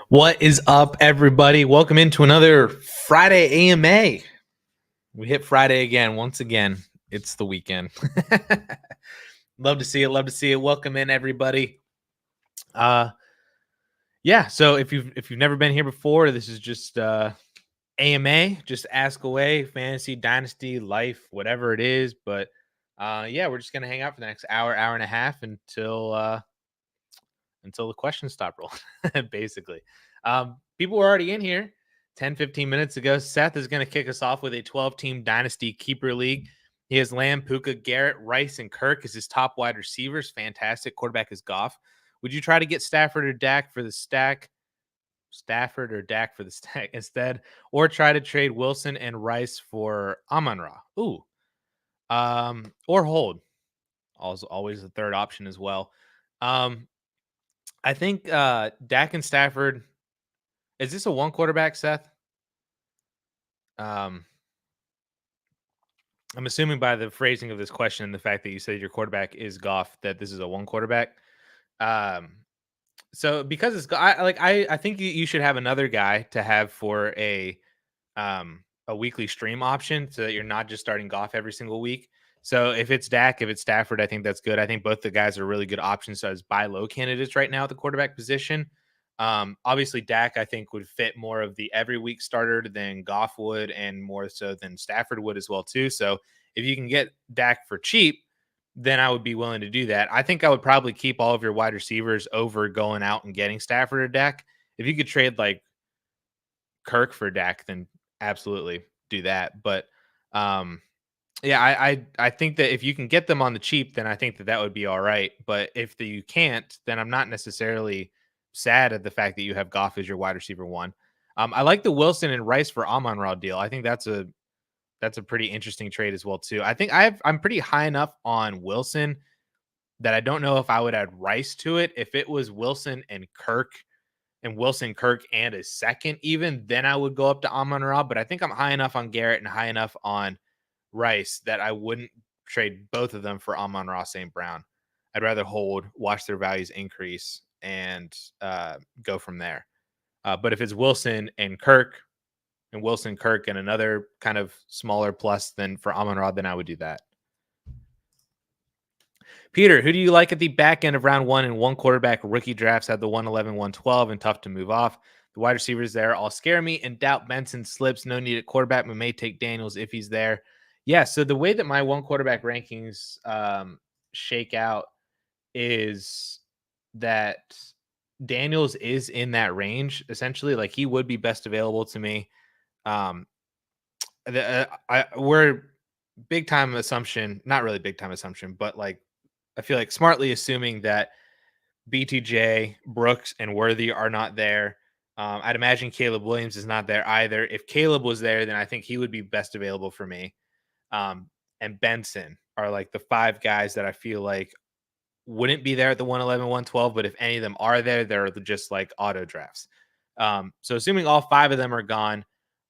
What is up, everybody? Welcome into another Friday AMA. We hit Friday again. Once again, it's the weekend. Love to see it. Love to see it. Welcome in, everybody. Yeah. So if you've never been here before, this is just AMA. Just ask away, fantasy, dynasty, life, whatever it is. But yeah, we're just gonna hang out for the next hour and a half until the questions stop rolling, basically. People were already in here 10-15 minutes ago. Seth is going to kick us off with a 12-team dynasty keeper league. He has Lamb, Puka, Garrett, Rice, and Kirk as his top wide receivers. Fantastic. Quarterback is Goff. Would you try to get Stafford or Dak for the stack? Stafford or Dak for the stack instead, or try to trade Wilson and Rice for Amon-Ra? Ooh. Or hold. Always the third option as well. I think Dak and Stafford. Is this a one quarterback, Seth? I'm assuming by the phrasing of this question and the fact that you said your quarterback is Goff, that this is a one quarterback. Um, so because it's I think you should have another guy to have for a weekly stream option so that you're not just starting Goff every single week. So if it's Dak, if it's Stafford, I think that's good. I think both the guys are really good options as buy low candidates right now at the quarterback position. Obviously, Dak, I think, would fit more of the every week starter than Goff would, and more so than Stafford would as well, too. So if you can get Dak for cheap, then I would be willing to do that. I think I would probably keep all of your wide receivers over going out and getting Stafford or Dak. If you could trade like Kirk for Dak, then absolutely do that. But yeah, I think that if you can get them on the cheap, then I think that would be all right. But if you can't, then I'm not necessarily sad at the fact that you have Goff as your wide receiver one. I like the Wilson and Rice for Amon-Ra deal. I think that's a pretty interesting trade as well too. I think I'm pretty high enough on Wilson that I don't know if I would add Rice to it. If it was Wilson and Kirk and a second even, then I would go up to Amon-Ra. But I think I'm high enough on Garrett and high enough on Rice that I wouldn't trade both of them for Amon-Ra St. Brown. I'd rather hold, watch their values increase, and go from there. But if it's Wilson and Kirk, and another kind of smaller plus than for Amon-Ra, then I would do that. Peter, who do you like at the back end of round one and one quarterback rookie drafts had the 111, 112 and tough to move off? The wide receivers there all scare me and doubt Benson slips. No need at quarterback, but may take Daniels if he's there. Yeah, so the way that my one quarterback rankings shake out is that Daniels is in that range, essentially. Like he would be best available to me. We're big time assumption, not really big time assumption, but like I feel like smartly assuming that BTJ, Brooks, and Worthy are not there. I'd imagine Caleb Williams is not there either. If Caleb was there, then I think he would be best available for me. And Benson are like the five guys that I feel like wouldn't be there at the 111, 112, but if any of them are there, they're just like auto drafts. So assuming all five of them are gone,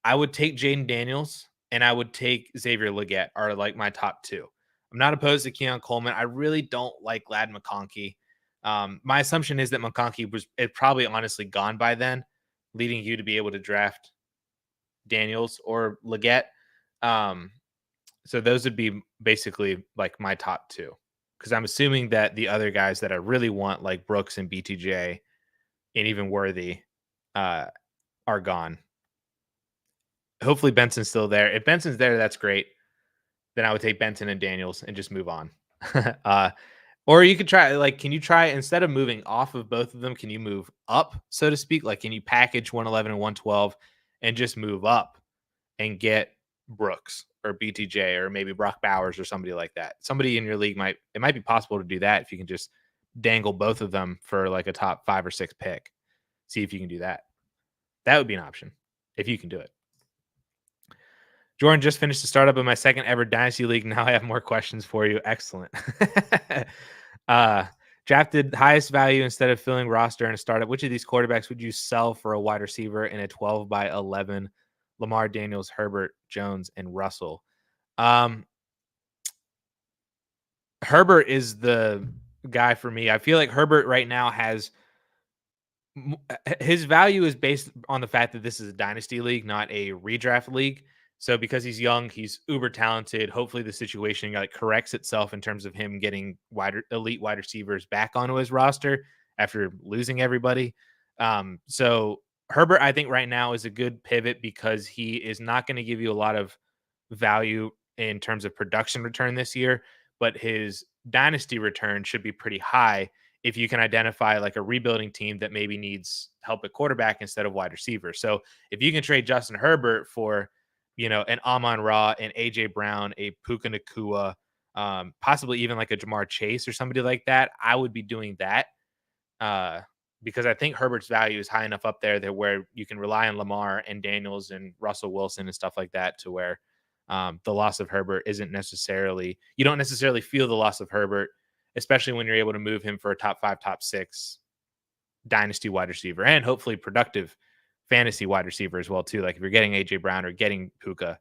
I would take Jayden Daniels and I would take Xavier Legette are like my top two. I'm not opposed to Keon Coleman. I really don't like Lad McConkey. My assumption is that McConkey was probably honestly gone by then, leading you to be able to draft Daniels or Legette. So those would be basically like my top two, because I'm assuming that the other guys that I really want, like Brooks and BTJ and even Worthy, are gone. Hopefully Benson's still there. If Benson's there, that's great. Then I would take Benson and Daniels and just move on. Or you could try, like, can you try, instead of moving off of both of them, can you move up, so to speak? Like, can you package 111 and 112 and just move up and get Brooks or BTJ or maybe Brock Bowers or somebody like that? Somebody in your league might be possible to do that if you can just dangle both of them for like a top 5 or 6 pick. See if you can do that. That would be an option if you can do it. Jordan, just finished the startup of my second ever Dynasty League. Now I have more questions for you. Excellent. Drafted highest value instead of filling roster in a startup. Which of these quarterbacks would you sell for a wide receiver in a 12 by 11? Lamar, Daniels, Herbert, Jones, and Russell. Herbert is the guy for me. I feel like Herbert right now has His value is based on the fact that this is a dynasty league, not a redraft league. So because he's young, he's uber talented. Hopefully the situation like corrects itself in terms of him getting elite wide receivers back onto his roster after losing everybody. So Herbert, I think right now is a good pivot because he is not going to give you a lot of value in terms of production return this year, but his dynasty return should be pretty high if you can identify like a rebuilding team that maybe needs help at quarterback instead of wide receiver. So if you can trade Justin Herbert for, an Amon Ra, an AJ Brown, a Puka Nakua, possibly even like a Jamar Chase or somebody like that, I would be doing that. Because I think Herbert's value is high enough up there that where you can rely on Lamar and Daniels and Russell Wilson and stuff like that to where the loss of Herbert isn't necessarily, you don't necessarily feel the loss of Herbert, especially when you're able to move him for a top 5, top 6 dynasty wide receiver and hopefully productive fantasy wide receiver as well too. Like if you're getting AJ Brown or getting Puka,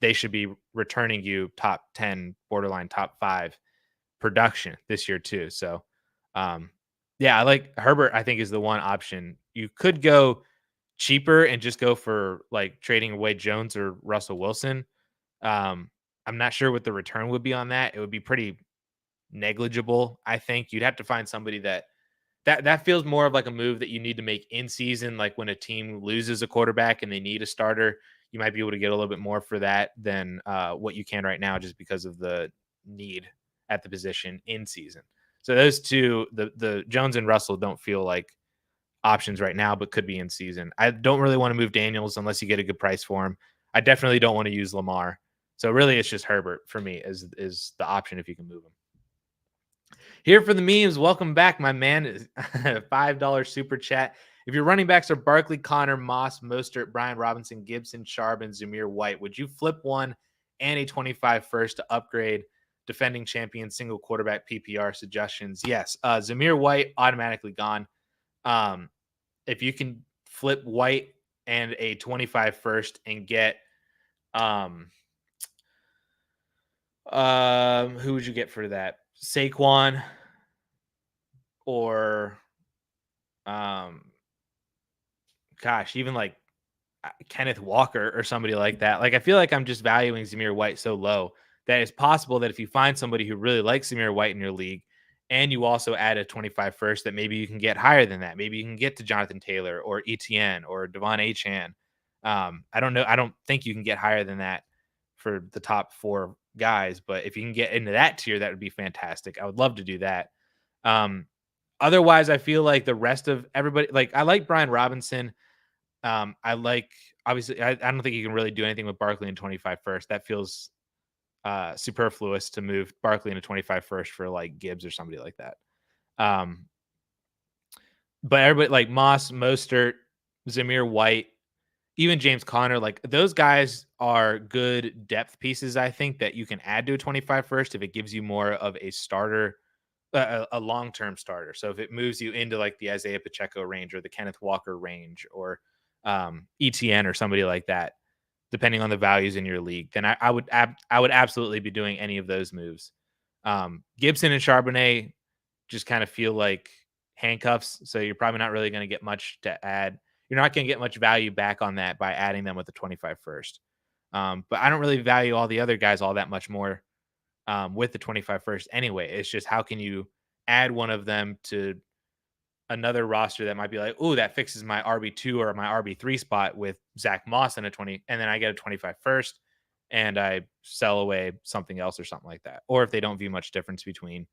they should be returning you top 10, borderline top 5 production this year too. So, yeah, I like Herbert. I think is the one option. You could go cheaper and just go for like trading away Jones or Russell Wilson. I'm not sure what the return would be on that. It would be pretty negligible. I think you'd have to find somebody that feels more of like a move that you need to make in season, like when a team loses a quarterback and they need a starter. You might be able to get a little bit more for that than what you can right now, just because of the need at the position in season. So those two, the Jones and Russell, don't feel like options right now, but could be in season. I don't really want to move Daniels unless you get a good price for him. I definitely don't want to use Lamar. So really, it's just Herbert for me is the option if you can move him. Here for the memes. Welcome back, my man. $5 super chat. If your running backs are Barkley, Connor, Moss, Mostert, Brian Robinson, Gibson, Sharp, and Zamir White, would you flip one and a 25 first to upgrade defending champion single quarterback PPR suggestions? Yes. Zamir White automatically gone. If you can flip White and a 25 first and get who would you get for that? Saquon or even like Kenneth Walker or somebody like that. Like I feel like I'm just valuing Zamir White so low that it's possible that if you find somebody who really likes Zamir White in your league and you also add a 25 first, that maybe you can get higher than that. Maybe you can get to Jonathan Taylor or ETN or Devon Achane. I don't know. I don't think you can get higher than that for the top 4 guys, but if you can get into that tier, that would be fantastic. I would love to do that. Otherwise, I feel like the rest of everybody, like I like Brian Robinson. I like, obviously, I don't think you can really do anything with Barkley in 25 first. That feels superfluous to move Barkley into 25 first for like Gibbs or somebody like that. But everybody like Moss, Mostert, Zamir White, even James Conner, like those guys are good depth pieces, I think, that you can add to a 25 first if it gives you more of a starter, a long-term starter. So if it moves you into like the Isaiah Pacheco range or the Kenneth Walker range or ETN or somebody like that, depending on the values in your league, then I would absolutely be doing any of those moves. Gibson and Charbonnet just kind of feel like handcuffs, so you're probably not really going to get much to add. You're not going to get much value back on that by adding them with the 25 first. But I don't really value all the other guys all that much more with the 25 first anyway. It's just how can you add one of them to another roster that might be like, oh, that fixes my RB2 or my RB3 spot with Zach Moss in a 20, and then I get a 25 first and I sell away something else or something like that. Or if they don't view much difference between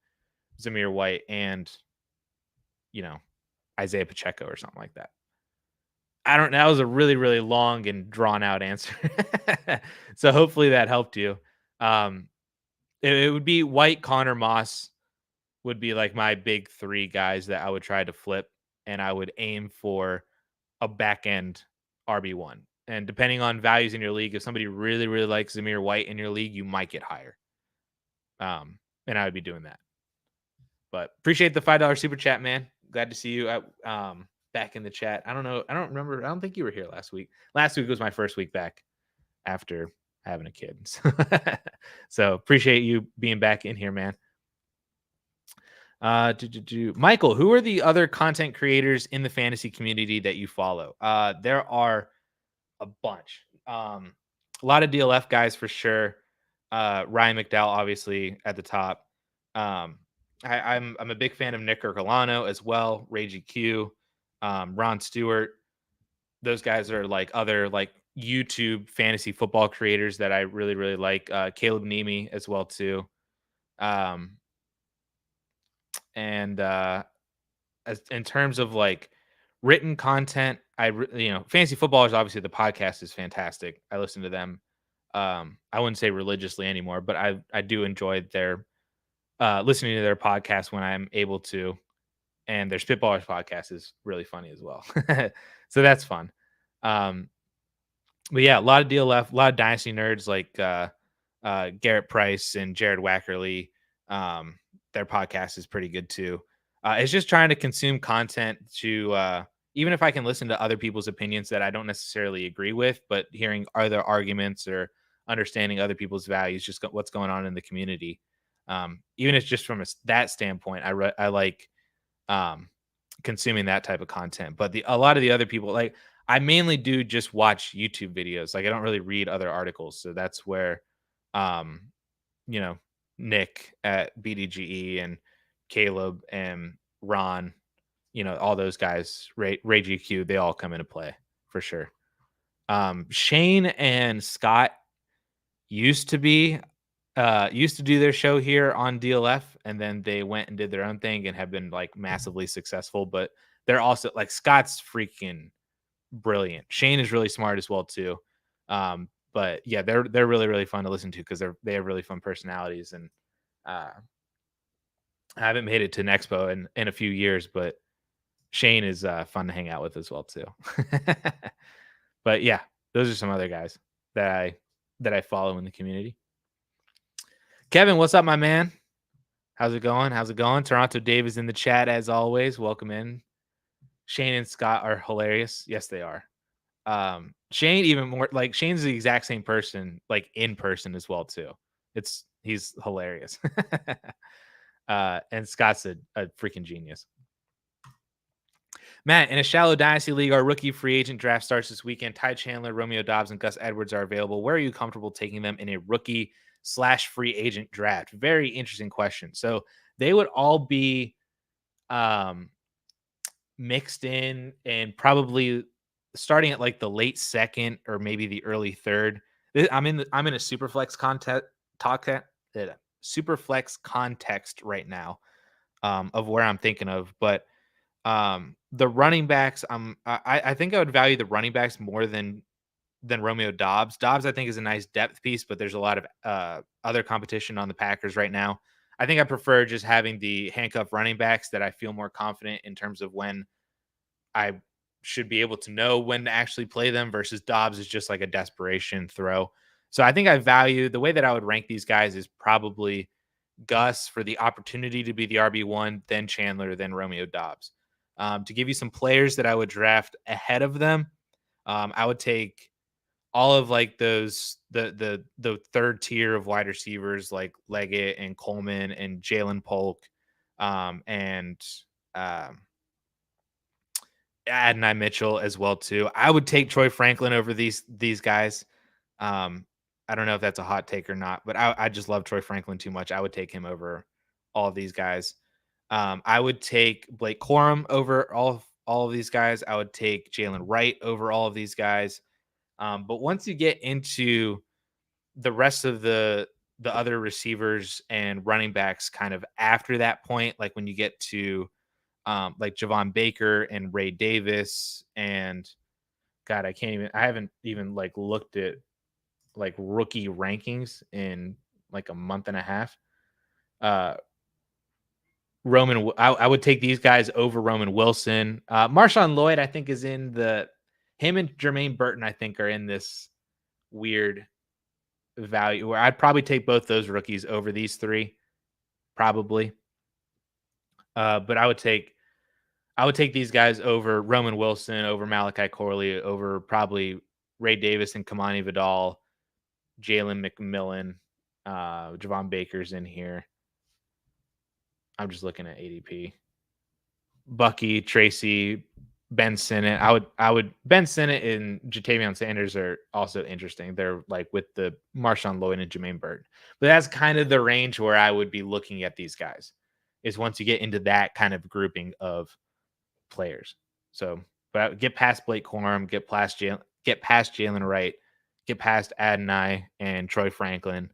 Zamir White and, Isaiah Pacheco or something like that. I don't know. That was a really, really long and drawn out answer. So hopefully that helped you. It would be White, Connor, Moss would be like my big 3 guys that I would try to flip, and I would aim for a back end RB1. And depending on values in your league, if somebody really, really likes Zamir White in your league, you might get higher. And I would be doing that. But appreciate the $5 super chat, man. Glad to see you back in the chat. I don't know. I don't remember. I don't think you were here last week. Last week was my first week back after having a kid. So appreciate you being back in here, man. Michael, who are the other content creators in the fantasy community that you follow? There are a bunch. A lot of DLF guys for sure. Ryan McDowell, obviously at the top. Um, I'm a big fan of Nick Ercolano as well. Ray GQ, Ron Stewart. Those guys are like other like YouTube fantasy football creators that I really like. Caleb Nemi as well too. Um, and as in terms of like written content, fantasy football is obviously the podcast is fantastic. I listen to them. I wouldn't say religiously anymore, but I do enjoy their listening to their podcast when I'm able to. And their Spitballers podcast is really funny as well. So that's fun. Um, but yeah, a lot of DLF, a lot of Dynasty nerds like Garrett Price and Jared Wackerly. Um, their podcast is pretty good too. It's just trying to consume content to even if I can listen to other people's opinions that I don't necessarily agree with, but hearing other arguments or understanding other people's values, just what's going on in the community. Even if it's just from that standpoint, I like um, consuming that type of content. But a lot of the other people, like I mainly do just watch YouTube videos. Like I don't really read other articles, so that's where, um, you know, Nick at BDGE and Caleb and Ron, all those guys, Ray GQ, they all come into play for sure. Shane and Scott used to be used to do their show here on DLF, and then they went and did their own thing and have been like massively successful. But they're also like Scott's freaking brilliant. Shane is really smart as well too. But yeah, they're really fun to listen to because they have really fun personalities. And uh, I haven't made it to an expo in a few years, but Shane is fun to hang out with as well too. But yeah, those are some other guys that I follow in the community. Kevin, what's up, my man? How's it going? How's it going? Toronto Dave is in the chat as always. Welcome in. Shane and Scott are hilarious. Yes, they are. Shane even more like Shane's the exact same person, like in person as well too. He's hilarious. And Scott's a freaking genius. Matt, in a shallow dynasty league, our rookie free agent draft starts this weekend. Ty Chandler, Romeo Dobbs, and Gus Edwards are available. Where are you comfortable taking them in a rookie/free agent draft? Very interesting question. So they would all be um, mixed in and probably starting at like the late second or maybe the early third. I'm in a super flex super flex context right now of where I'm thinking of, but the running backs, I think I would value the running backs more than Romeo Dobbs. Dobbs, I think, is a nice depth piece, but there's a lot of other competition on the Packers right now. I think I prefer just having the handcuff running backs that I feel more confident in terms of when I should be able to know when to actually play them versus Dobbs is just like a desperation throw. So I think I value the way that I would rank these guys is probably Gus for the opportunity to be the RB1, then Chandler, then Romeo Dobbs. To give you some players that I would draft ahead of them, I would take all of like the third tier of wide receivers like Leggett and Coleman and Jalen Polk, and um, Adonai Mitchell as well too. I would take Troy Franklin over these guys. Um, I don't know if that's a hot take or not, but I just love Troy Franklin too much. I would take him over all of these guys. I would take Blake Corum over all of these guys. I would take Jalen Wright over all of these guys. But once you get into the rest of the other receivers and running backs, kind of after that point, like when you get to like Javon Baker and Ray Davis and God, I haven't even like looked at like rookie rankings in like a month and a half. Uh, I would take these guys over Roman Wilson. Marshawn Lloyd, I think, is in him and Jermaine Burton, I think, are in this weird value where I'd probably take both those rookies over these three, probably. But I would take these guys over Roman Wilson, over Malachi Corley, over probably Ray Davis and Kamani Vidal, Jalen McMillan, Javon Baker's in here. I'm just looking at ADP. Bucky, Tracy, Ben Sinnott. I would Ben Sinnott and Jatavion Sanders are also interesting. They're like with the Marshawn Lloyd and Jermaine Burton. But that's kind of the range where I would be looking at these guys. Is once you get into that kind of grouping of players. So, but get past Blake Corum, get past Jalen Wright, get past Adonai and Troy Franklin,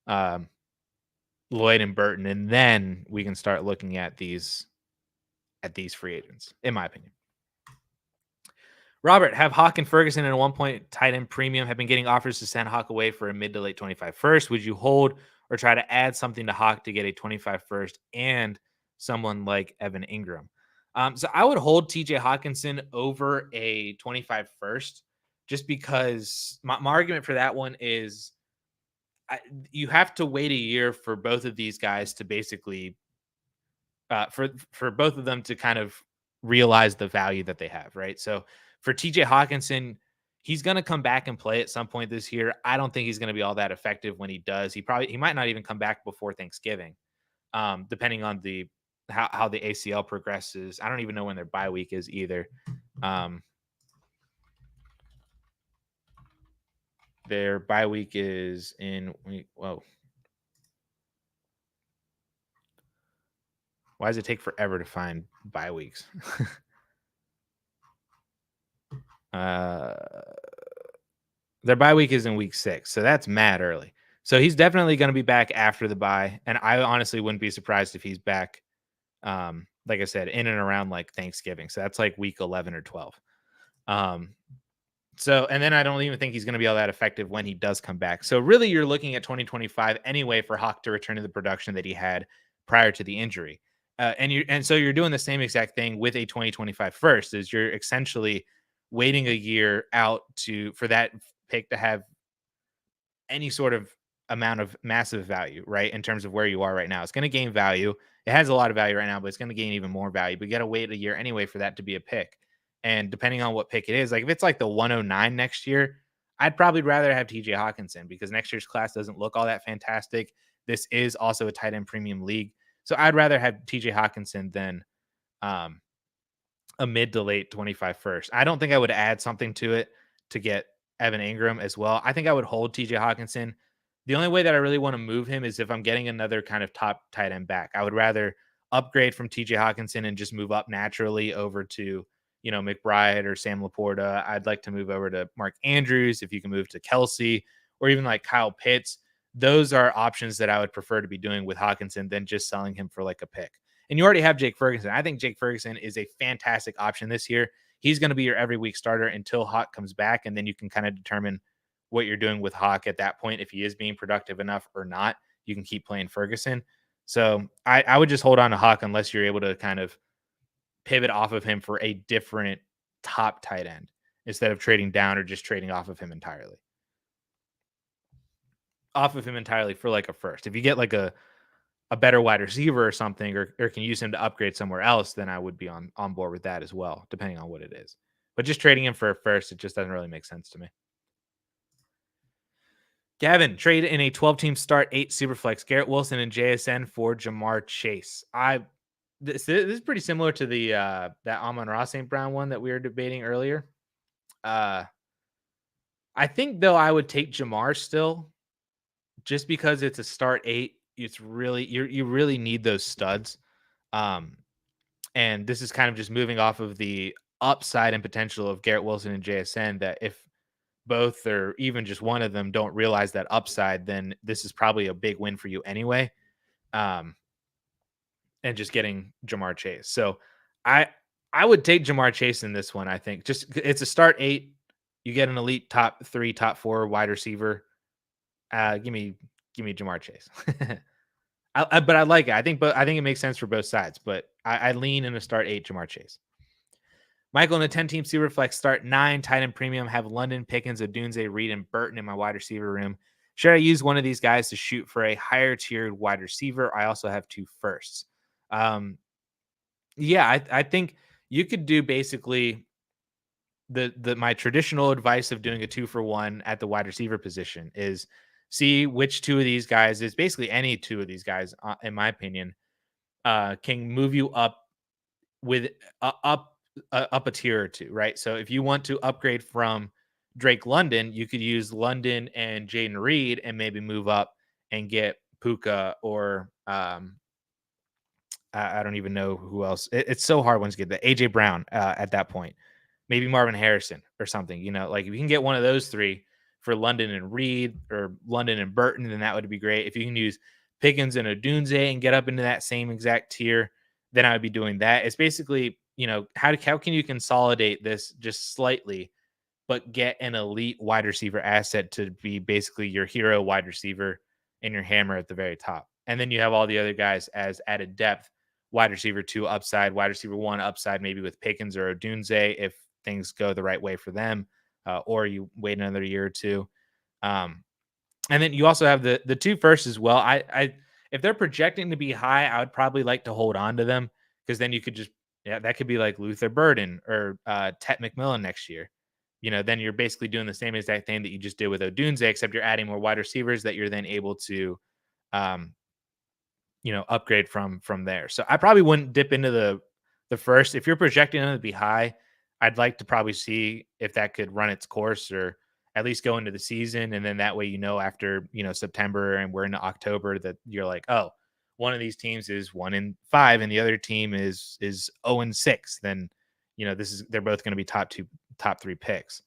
um, Lloyd and Burton, and then we can start looking at these free agents, in my opinion. Robert, have Hawk and Ferguson and a 1 point tight end premium have been getting offers to send Hawk away for a mid to late 25 first. Would you hold or try to add something to Hawk to get a 25 first and someone like Evan Ingram? So I would hold TJ Hawkinson over a 25 first just because my argument for that one is you have to wait a year for both of these guys to basically for both of them to kind of realize the value that they have, right? So for TJ Hawkinson, he's going to come back and play at some point this year. I don't think he's going to be all that effective when he does. He might not even come back before Thanksgiving, depending on how the ACL progresses. I don't even know when their bye week is either. Their bye week is in whoa. Why does it take forever to find bye weeks? Their bye week is in week 6, so that's mad early. So he's definitely going to be back after the bye, and I honestly wouldn't be surprised if he's back, like I said, in and around like Thanksgiving. So that's like week 11 or 12. So, and then I don't even think he's going to be all that effective when he does come back. So really you're looking at 2025 anyway for Hawk to return to the production that he had prior to the injury. And so you're doing the same exact thing with a 2025 first is you're essentially waiting a year out for that pick to have any sort of amount of massive value, right? In terms of where you are right now, it's going to gain value. It has a lot of value right now, but it's going to gain even more value. But you got to wait a year anyway for that to be a pick. And depending on what pick it is, like if it's like the 109 next year, I'd probably rather have TJ Hawkinson because next year's class doesn't look all that fantastic. This is also a tight end premium league. So I'd rather have TJ Hawkinson than a mid to late 25 first. I don't think I would add something to it to get Evan Ingram as well. I think I would hold TJ Hawkinson. The only way that I really want to move him is if I'm getting another kind of top tight end back. I would rather upgrade from TJ Hawkinson and just move up naturally over to, McBride or Sam Laporta. I'd like to move over to Mark Andrews if you can move to Kelsey or even like Kyle Pitts. Those are options that I would prefer to be doing with Hawkinson than just selling him for like a pick. And you already have Jake Ferguson. I think Jake Ferguson is a fantastic option this year. He's going to be your every week starter until Hawk comes back. And then you can kind of determine what you're doing with Hawk at that point. If he is being productive enough or not, you can keep playing Ferguson. So I would just hold on to Hawk unless you're able to kind of pivot off of him for a different top tight end instead of trading down or just trading off of him entirely. Off of him entirely for like a first. If you get like a better wide receiver or something, or can use him to upgrade somewhere else, then I would be on board with that as well, depending on what it is. But just trading him for a first, it just doesn't really make sense to me. Gavin, trade in a 12-team start 8 Superflex, Garrett Wilson and JSN for Jamar Chase. This is pretty similar to the that Amon-Ra St. Brown one that we were debating earlier. I think though I would take Jamar still, just because it's a start 8. It's really you really need those studs, and this is kind of just moving off of the upside and potential of Garrett Wilson and JSN. That if both or even just one of them don't realize that upside, then this is probably a big win for you anyway. And just getting Jamar Chase. So I would take Jamar Chase in this one. I think just it's a start 8. You get an elite top 3, top 4 wide receiver. Give me Jamar Chase. But I like it. I think it makes sense for both sides. But I lean in a start 8 Jamar Chase. Michael, in a 10-team Superflex start 9 tight end premium, have London, Pickens, Odunze, Reed, and Burton in my wide receiver room. Should I use one of these guys to shoot for a higher tiered wide receiver? I also have 2 firsts. I think you could do basically my traditional advice of doing a 2-for-1 at the wide receiver position is see which 2 of these guys is basically any 2 of these guys, in my opinion, can move you up with up a tier or two, right? So if you want to upgrade from Drake London, you could use London and Jayden Reed and maybe move up and get Puka or I don't even know who else. It's so hard once you get the AJ Brown at that point. Maybe Marvin Harrison or something. Like if you can get one of those three for London and Reed or London and Burton, then that would be great. If you can use Pickens and Odunze and get up into that same exact tier, then I would be doing that. It's basically, how can you consolidate this just slightly, but get an elite wide receiver asset to be basically your hero wide receiver and your hammer at the very top. And then you have all the other guys as added depth, wide receiver 2 upside, wide receiver 1 upside, maybe with Pickens or Odunze if things go the right way for them, or you wait another year or two. And then you also have the 2 firsts as well. I if they're projecting to be high, I would probably like to hold on to them because then you could just that could be like Luther Burden or Tet McMillan next year. Then you're basically doing the same exact thing that you just did with Odunze, except you're adding more wide receivers that you're then able to, um, upgrade from there. So I probably wouldn't dip into the first. If you're projecting them to be high, I'd like to probably see if that could run its course or at least go into the season. And then that way, after, September and we're into October that you're like, oh, one of these teams is 1-5 and the other team is 0-6. Then, they're both going to be top 3 picks.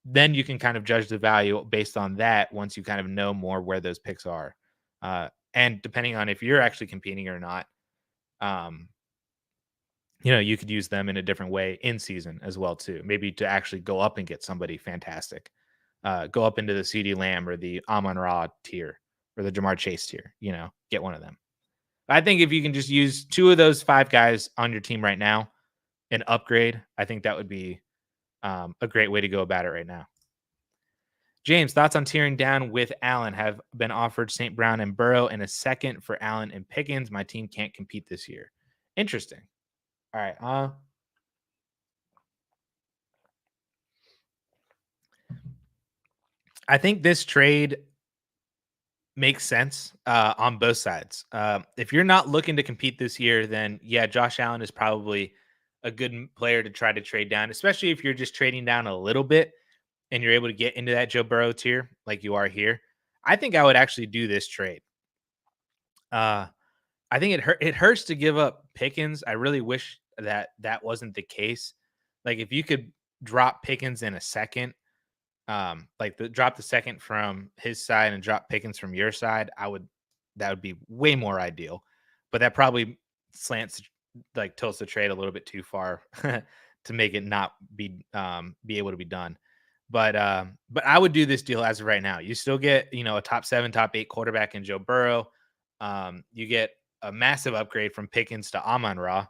Then you can kind of judge the value based on that once you kind of know more where those picks are. And depending on if you're actually competing or not, um, you could use them in a different way in season as well too. Maybe to actually go up and get somebody fantastic, go up into the CD Lamb or the Amon Ra tier or the Jamar Chase tier. Get one of them. I think if you can just use 2 of those 5 guys on your team right now and upgrade, I think that would be a great way to go about it right now. James, thoughts on tearing down with Allen? Have been offered St. Brown and Burrow and a second for Allen and Pickens. My team can't compete this year. Interesting. All right. I think this trade makes sense on both sides. If you're not looking to compete this year, then yeah, Josh Allen is probably a good player to try to trade down, especially if you're just trading down a little bit and you're able to get into that Joe Burrow tier like you are here. I think I would actually do this trade. I think it hurts to give up Pickens. I really wish that wasn't the case. Like if you could drop Pickens in a second, like drop the second from his side and drop Pickens from your side, that would be way more ideal. But that probably slants like tilts the trade a little bit too far to make it not be able to be done. But I would do this deal as of right now. You still get, a top 7, top 8 quarterback in Joe Burrow. You get a massive upgrade from Pickens to Amon Ra,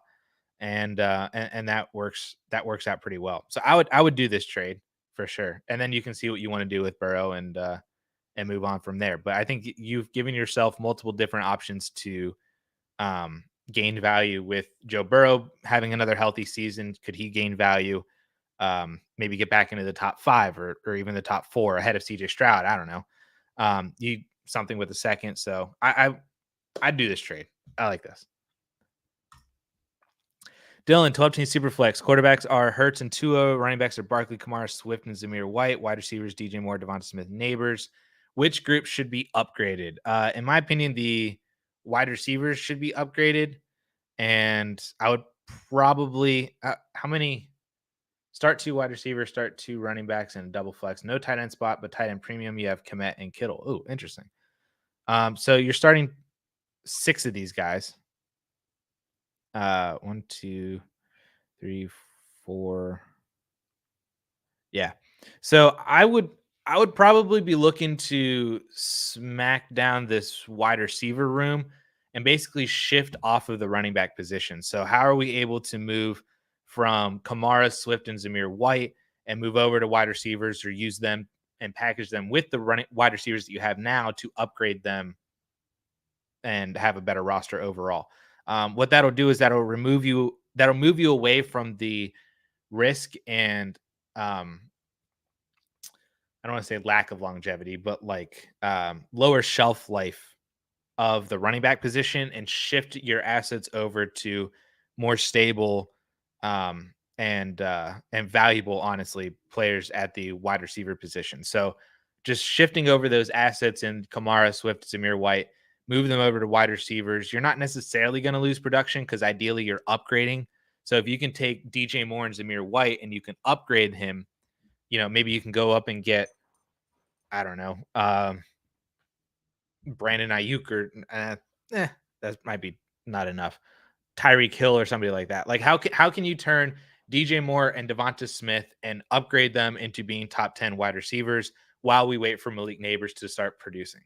and that works out pretty well. So I would do this trade for sure, and then you can see what you want to do with Burrow and move on from there. But I think you've given yourself multiple different options to gain value with Joe Burrow having another healthy season. Could he gain value? Maybe get back into the top 5 or even the top 4 ahead of CJ Stroud. I don't know. You something with a second. So I'd do this trade. I like this. Dylan, 12 team super flex. Quarterbacks are Hurts and Tua. Running backs are Barkley, Kamara, Swift, and Zamir White. Wide receivers, DJ Moore, Devonta Smith, Neighbors. Which group should be upgraded? In my opinion, the wide receivers should be upgraded. And I would probably, how many? Start 2 wide receivers, start 2 running backs, and a double flex. No tight end spot, but tight end premium. You have Komet and Kittle. Oh, interesting. So you're starting 6 of these guys. 1, 2, 3, 4. Yeah. So I would probably be looking to smack down this wide receiver room and basically shift off of the running back position. So how are we able to move from Kamara, Swift, and Zamir White and move over to wide receivers or use them and package them with the wide receivers that you have now to upgrade them and have a better roster overall? What that'll do is that'll move you away from the risk and I don't want to say lack of longevity, but like lower shelf life of the running back position and shift your assets over to more stable and valuable, honestly, players at the wide receiver position. So just shifting over those assets in Kamara, Swift, Zamir White, move them over to wide receivers. You're not necessarily going to lose production because ideally you're upgrading. So if you can take DJ Moore and Zamir White and you can upgrade him, maybe you can go up and get, I don't know, Brandon Ayuk or that might be not enough. Tyreek Hill or somebody like that. Like how can you turn DJ Moore and Devonta Smith and upgrade them into being top 10 wide receivers while we wait for Malik Neighbors to start producing?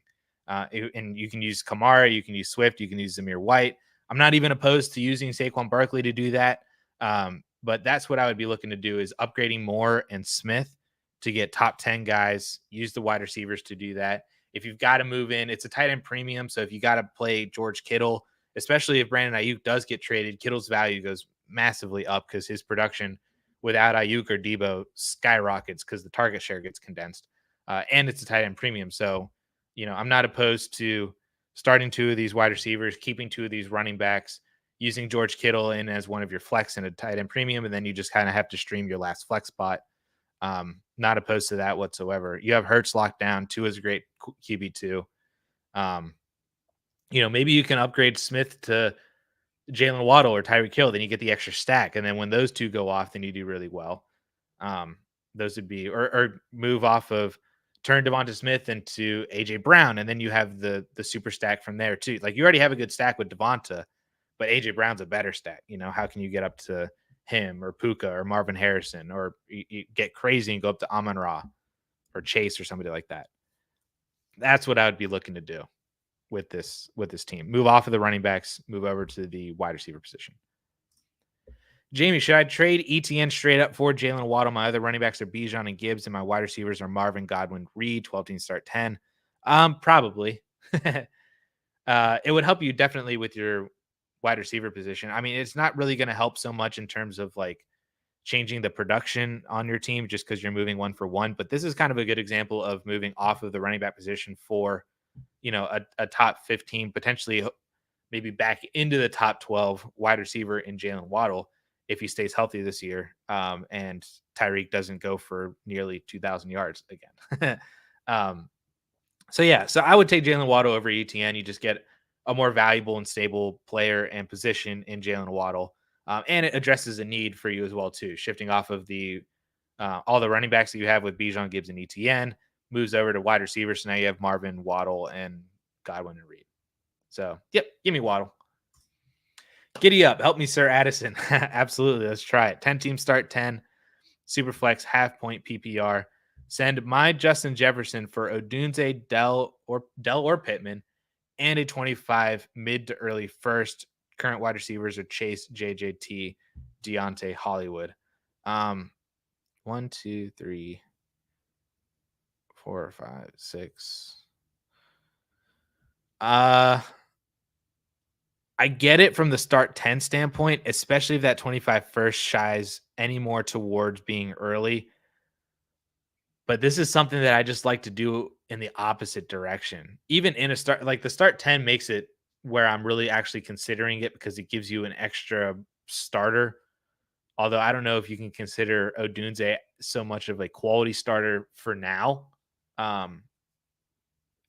And you can use Kamara, you can use Swift, you can use Zamir White. I'm not even opposed to using Saquon Barkley to do that. But that's what I would be looking to do is upgrading Moore and Smith to get top 10 guys, use the wide receivers to do that. If you've got to move in, it's a tight end premium. So if you got to play George Kittle, especially if Brandon Ayuk does get traded, Kittle's value goes massively up because his production without Ayuk or Debo skyrockets because the target share gets condensed. And it's a tight end premium. So, I'm not opposed to starting two of these wide receivers, keeping two of these running backs, using George Kittle in as one of your flex in a tight end premium, and then you just kind of have to stream your last flex spot. Not opposed to that whatsoever. You have Hurts locked down. Tua is a great QB2. Maybe you can upgrade Smith to Jalen Waddle or Tyreek Hill, then you get the extra stack. And then when those two go off, then you do really well. Those would be, or move off of turn Devonta Smith into AJ Brown. And then you have the super stack from there too. Like you already have a good stack with Devonta, but AJ Brown's a better stack. How can you get up to him or Puka or Marvin Harrison, or you get crazy and go up to Amon Ra or Chase or somebody like that? That's what I would be looking to do with this team. Move off of the running backs, move over to the wide receiver position. Jamie, should I trade ETN straight up for Jalen Waddle? My other running backs are Bijan and Gibbs, and my wide receivers are Marvin, Godwin, Reed, 12 team start 10. Probably. It would help you definitely with your wide receiver position. I mean, it's not really going to help so much in terms of like changing the production on your team just because you're moving one for one. But this is kind of a good example of moving off of the running back position for, a top 15, potentially maybe back into the top 12 wide receiver in Jalen Waddle if he stays healthy this year. And Tyreek doesn't go for nearly 2,000 yards again. So I would take Jalen Waddle over ETN. You just get a more valuable and stable player and position in Jalen Waddle. And it addresses a need for you as well, too. Shifting off of all the running backs that you have with Bijan, Gibbs, and ETN, moves over to wide receivers. So now you have Marvin, Waddle, and Godwin and Reed. So, yep, give me Waddle. Giddy up. Help me, Sir Addison. Absolutely. Let's try it. 10 team start 10. Superflex, half point PPR. Send my Justin Jefferson for Odunze, Dell or Pittman, and a 25 mid to early first. Current wide receivers are Chase, JJT, Deontay, Hollywood. 1, 2, 3, 4, 5, 6. I get it from the start 10 standpoint, especially if that 25 first shies any more towards being early. But this is something that I just like to do in the opposite direction. Even in a start, like the start 10 makes it where I'm really actually considering it because it gives you an extra starter. Although I don't know if you can consider Odunze so much of a quality starter for now.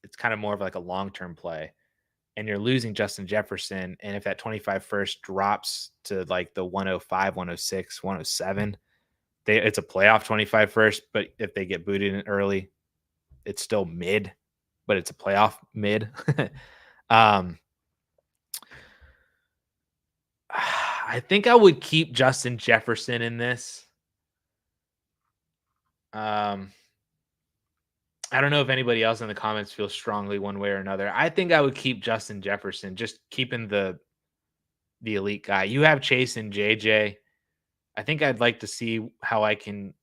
It's kind of more of like a long-term play. And you're losing Justin Jefferson. And if that 25 first drops to like the 105, 106, 107, it's a playoff 25 first. But if they get booted in early, it's still mid, but it's a playoff mid. I think I would keep Justin Jefferson in this. I don't know if anybody else in the comments feels strongly one way or another. I think I would keep Justin Jefferson, just keeping the elite guy. You have Chase and JJ. I think I'd like to see how I can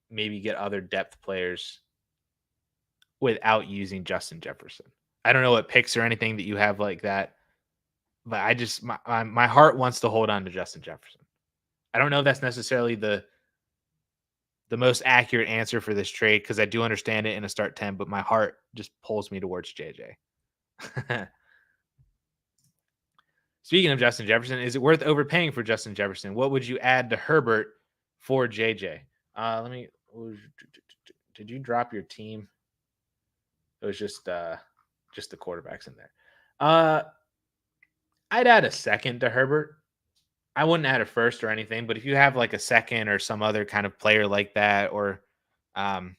maybe get other depth players without using Justin Jefferson. I don't know what picks or anything that you have like that, but I just my heart wants to hold on to Justin Jefferson. I don't know if that's necessarily the most accurate answer for this trade because I do understand it in a start 10, but my heart just pulls me towards JJ. Speaking of Justin Jefferson, is it worth overpaying for Justin Jefferson? What would you add to Herbert for JJ? Let me. Did you drop your team? It was just the quarterbacks in there. I'd add a second to Herbert. I wouldn't add a first or anything, but if you have like a second or some other kind of player like that, or um,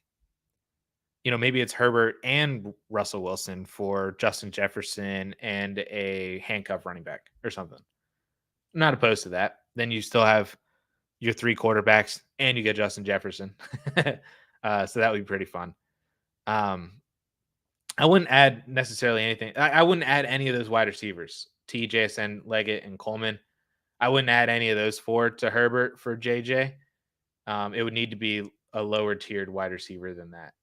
maybe it's Herbert and Russell Wilson for Justin Jefferson and a handcuff running back or something. I'm not opposed to that. Then you still have your three quarterbacks and you get Justin Jefferson. So that would be pretty fun. I wouldn't add necessarily anything. I wouldn't add any of those wide receivers, TJSN, Leggett, and Coleman. I wouldn't add any of those four to Herbert for JJ. It would need to be a lower tiered wide receiver than that.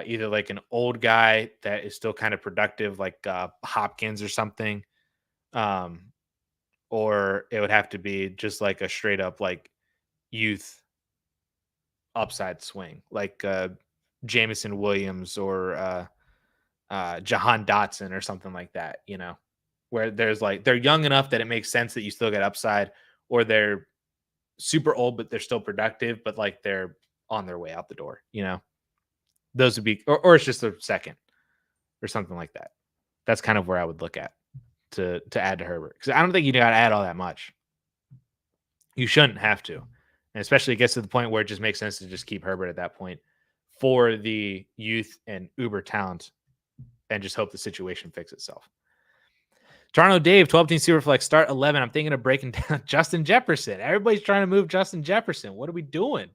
Either like an old guy that is still kind of productive, like Hopkins or something, or it would have to be just like a straight up like youth upside swing, like Jamison Williams or Jahan Dotson or something like that. Where there's like they're young enough that it makes sense that you still get upside, or they're super old but they're still productive, but like they're on their way out the door. Those would be, or it's just a second or something like that. That's kind of where I would look at to add to Herbert, because I don't think you got to add all that much. You shouldn't have to, and especially it gets to the point where it just makes sense to just keep Herbert at that point for the youth and uber talent, and just hope the situation fixes itself. Toronto Dave, 12-team Superflex, start 11. I'm thinking of breaking down Justin Jefferson. Everybody's trying to move Justin Jefferson. What are we doing?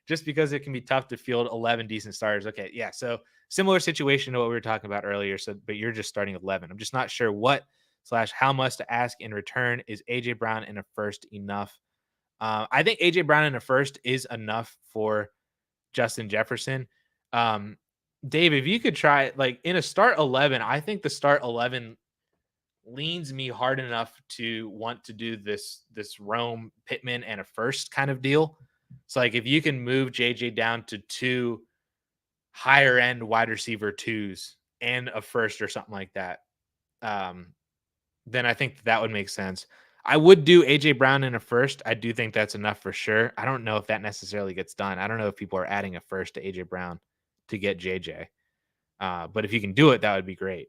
Just because it can be tough to field 11 decent starters. Okay, yeah. So similar situation to what we were talking about earlier. So, but you're just starting 11. I'm just not sure what/how much to ask in return. Is AJ Brown in a first enough? I think AJ Brown in a first is enough for Justin Jefferson. Dave, if you could try like in a start 11, I think the start 11 leans me hard enough to want to do this Rome Pittman and a first kind of deal. So like if you can move JJ down to 2 higher end wide receiver 2s and a first or something like that, then I think that would make sense. I would do AJ Brown in a first. I do think that's enough for sure. I don't know if that necessarily gets done. I don't know if people are adding a first to AJ Brown to get JJ. But if you can do it, that would be great.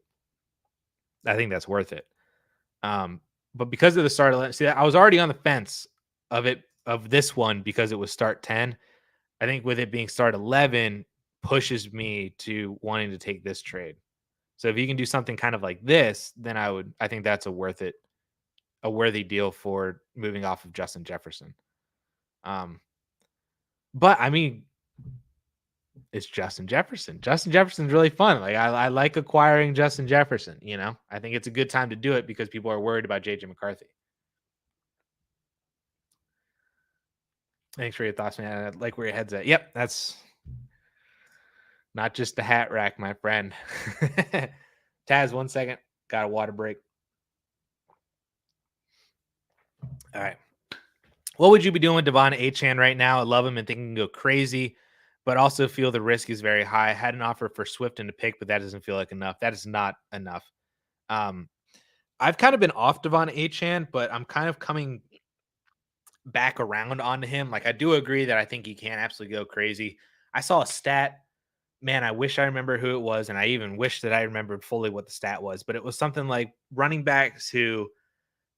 I think that's worth it. But because of the start, see, I was already on the fence of this one because it was start 10. I think with it being start 11 pushes me to wanting to take this trade. So if you can do something kind of like this, then I think that's a worthy deal for moving off of Justin Jefferson. But I mean, it's Justin Jefferson. Justin Jefferson's really fun. Like I like acquiring Justin Jefferson. I think it's a good time to do it because people are worried about JJ McCarthy. Thanks for your thoughts, man. I like where your head's at. Yep, that's not just the hat rack, my friend. Taz, 1 second. Got a water break. All right. What would you be doing with Devon Achane right now? I love him and think he can go crazy, but also feel the risk is very high. I had an offer for Swift and to pick, but that doesn't feel like enough. That is not enough. I've kind of been off Devon Achane, but I'm kind of coming back around onto him. Like I do agree that I think he can absolutely go crazy. I saw a stat. Man, I wish I remember who it was, and I even wish that I remembered fully what the stat was, but it was something like running backs who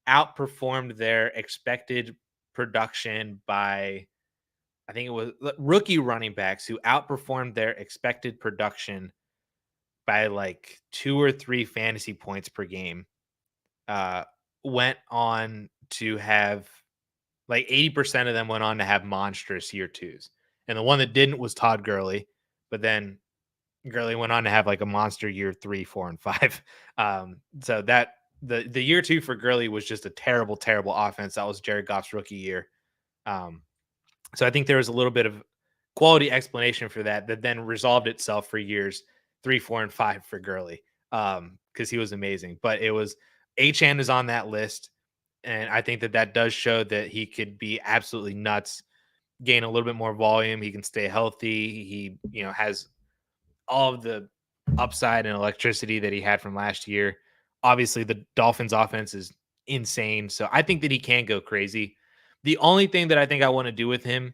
outperformed their expected production by, I think it was rookie running backs who outperformed their expected production by like 2 or 3 fantasy points per game, went on to have like 80% of them went on to have monstrous year 2s. And the one that didn't was Todd Gurley, but then Gurley went on to have like a monster year 3, 4, and 5. So that the year 2 for Gurley was just a terrible, terrible offense. That was Jared Goff's rookie year. So I think there was a little bit of quality explanation for that then resolved itself for years 3, 4, and 5 for Gurley, because he was amazing. But it was Achane is on that list, and I think that does show that he could be absolutely nuts, gain a little bit more volume. He can stay healthy. He has all of the upside and electricity that he had from last year. Obviously, the Dolphins offense is insane. So I think that he can go crazy. The only thing that I think I want to do with him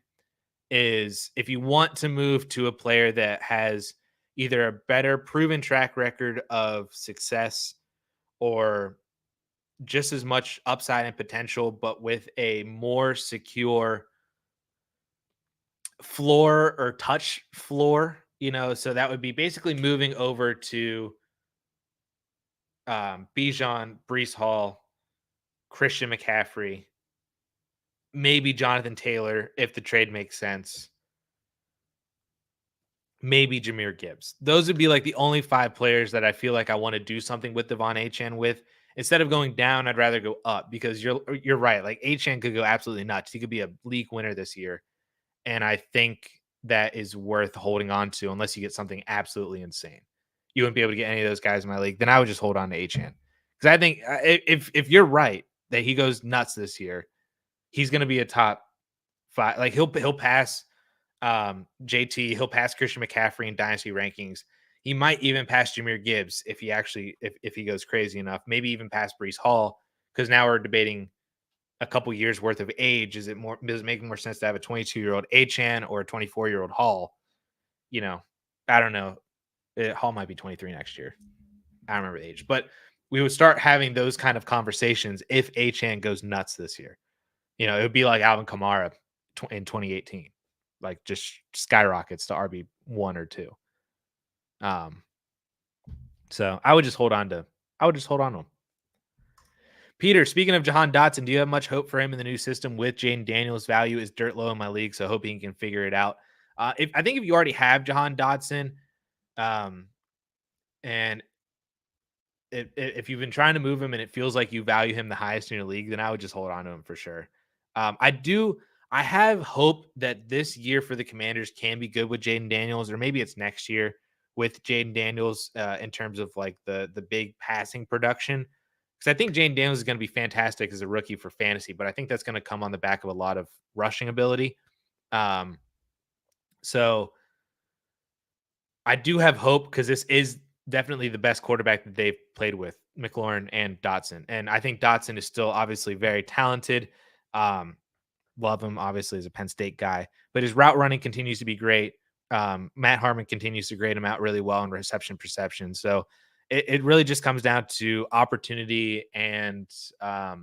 is if you want to move to a player that has either a better proven track record of success or just as much upside and potential, but with a more secure floor or touch floor, so that would be basically moving over to Bijan, Brees Hall, Christian McCaffrey, maybe Jonathan Taylor if the trade makes sense, maybe Jahmyr Gibbs. Those would be like the only 5 players that I feel like I want to do something with Devon Achane with. Instead of going down, I'd rather go up because you're right. Like Achane could go absolutely nuts. He could be a league winner this year. And I think that is worth holding on to unless you get something absolutely insane. You wouldn't be able to get any of those guys in my league. Then I would just hold on to Achane. Because I think if you're right that he goes nuts this year, he's going to be a top 5. Like he'll pass JT. He'll pass Christian McCaffrey in dynasty rankings. He might even pass Jahmyr Gibbs if he actually if he goes crazy enough. Maybe even pass Brees Hall because now we're debating a couple years worth of age. Does it make more sense to have a 22-year-old Achane or a 24-year-old Hall? I don't know. Hall might be 23 next year. I don't remember the age, but we would start having those kind of conversations if Achane goes nuts this year. It would be like Alvin Kamara in 2018, like just skyrockets to RB1 or 2. So I would just hold on to him. Peter, speaking of Jahan Dotson, do you have much hope for him in the new system with Jayden Daniels? Value is dirt low in my league, so hoping he can figure it out. I think if you already have Jahan Dotson, and if you've been trying to move him and it feels like you value him the highest in your league, then I would just hold on to him for sure. I have hope that this year for the Commanders can be good with Jayden Daniels, or maybe it's next year with Jayden Daniels in terms of like the big passing production. Because I think Jayden Daniels is going to be fantastic as a rookie for fantasy, but I think that's going to come on the back of a lot of rushing ability. So I do have hope because this is definitely the best quarterback that they've played with, McLaurin and Dotson. And I think Dotson is still obviously very talented. Love him, obviously, as a Penn State guy, but his route running continues to be great. Matt Harmon continues to grade him out really well in reception perception. So it really just comes down to opportunity and I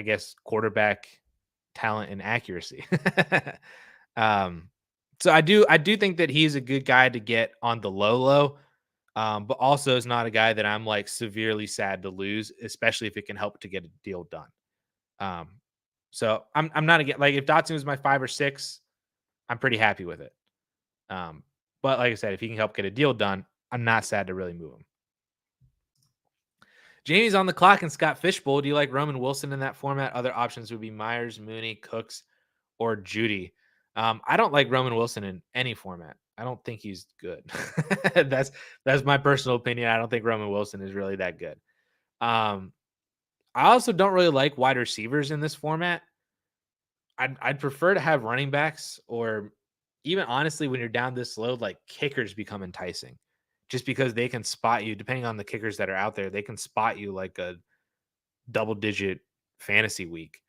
guess quarterback talent and accuracy. So I do think that he's a good guy to get on the low, but also is not a guy that I'm like severely sad to lose, especially if it can help to get a deal done. So I'm not again like if Dotson was my 5 or 6, I'm pretty happy with it. But like I said, if he can help get a deal done, I'm not sad to really move him. Jamie's on the clock and Scott Fishbowl. Do you like Roman Wilson in that format? Other options would be Myers, Mooney, Cooks, or Judy. I don't like Roman Wilson in any format. I don't think he's good. that's my personal opinion. I don't think Roman Wilson is really that good. I also don't really like wide receivers in this format. I'd prefer to have running backs, or even honestly, when you're down this low, like kickers become enticing just because they can spot you. Depending on the kickers that are out there, they can spot you like a double digit fantasy week.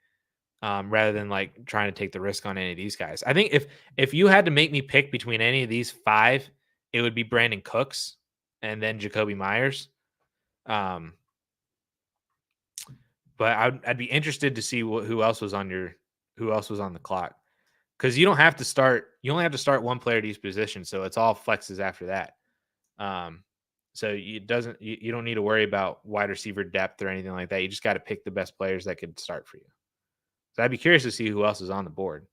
Rather than like trying to take the risk on any of these guys. I think if you had to make me pick between any of these 5, it would be Brandon Cooks and then Jacoby Myers. But I'd be interested to see who else was on the clock, because you don't have to start. You only have to start one player at each position, so it's all flexes after that. So you don't need to worry about wide receiver depth or anything like that. You just got to pick the best players that could start for you. So I'd be curious to see who else is on the board.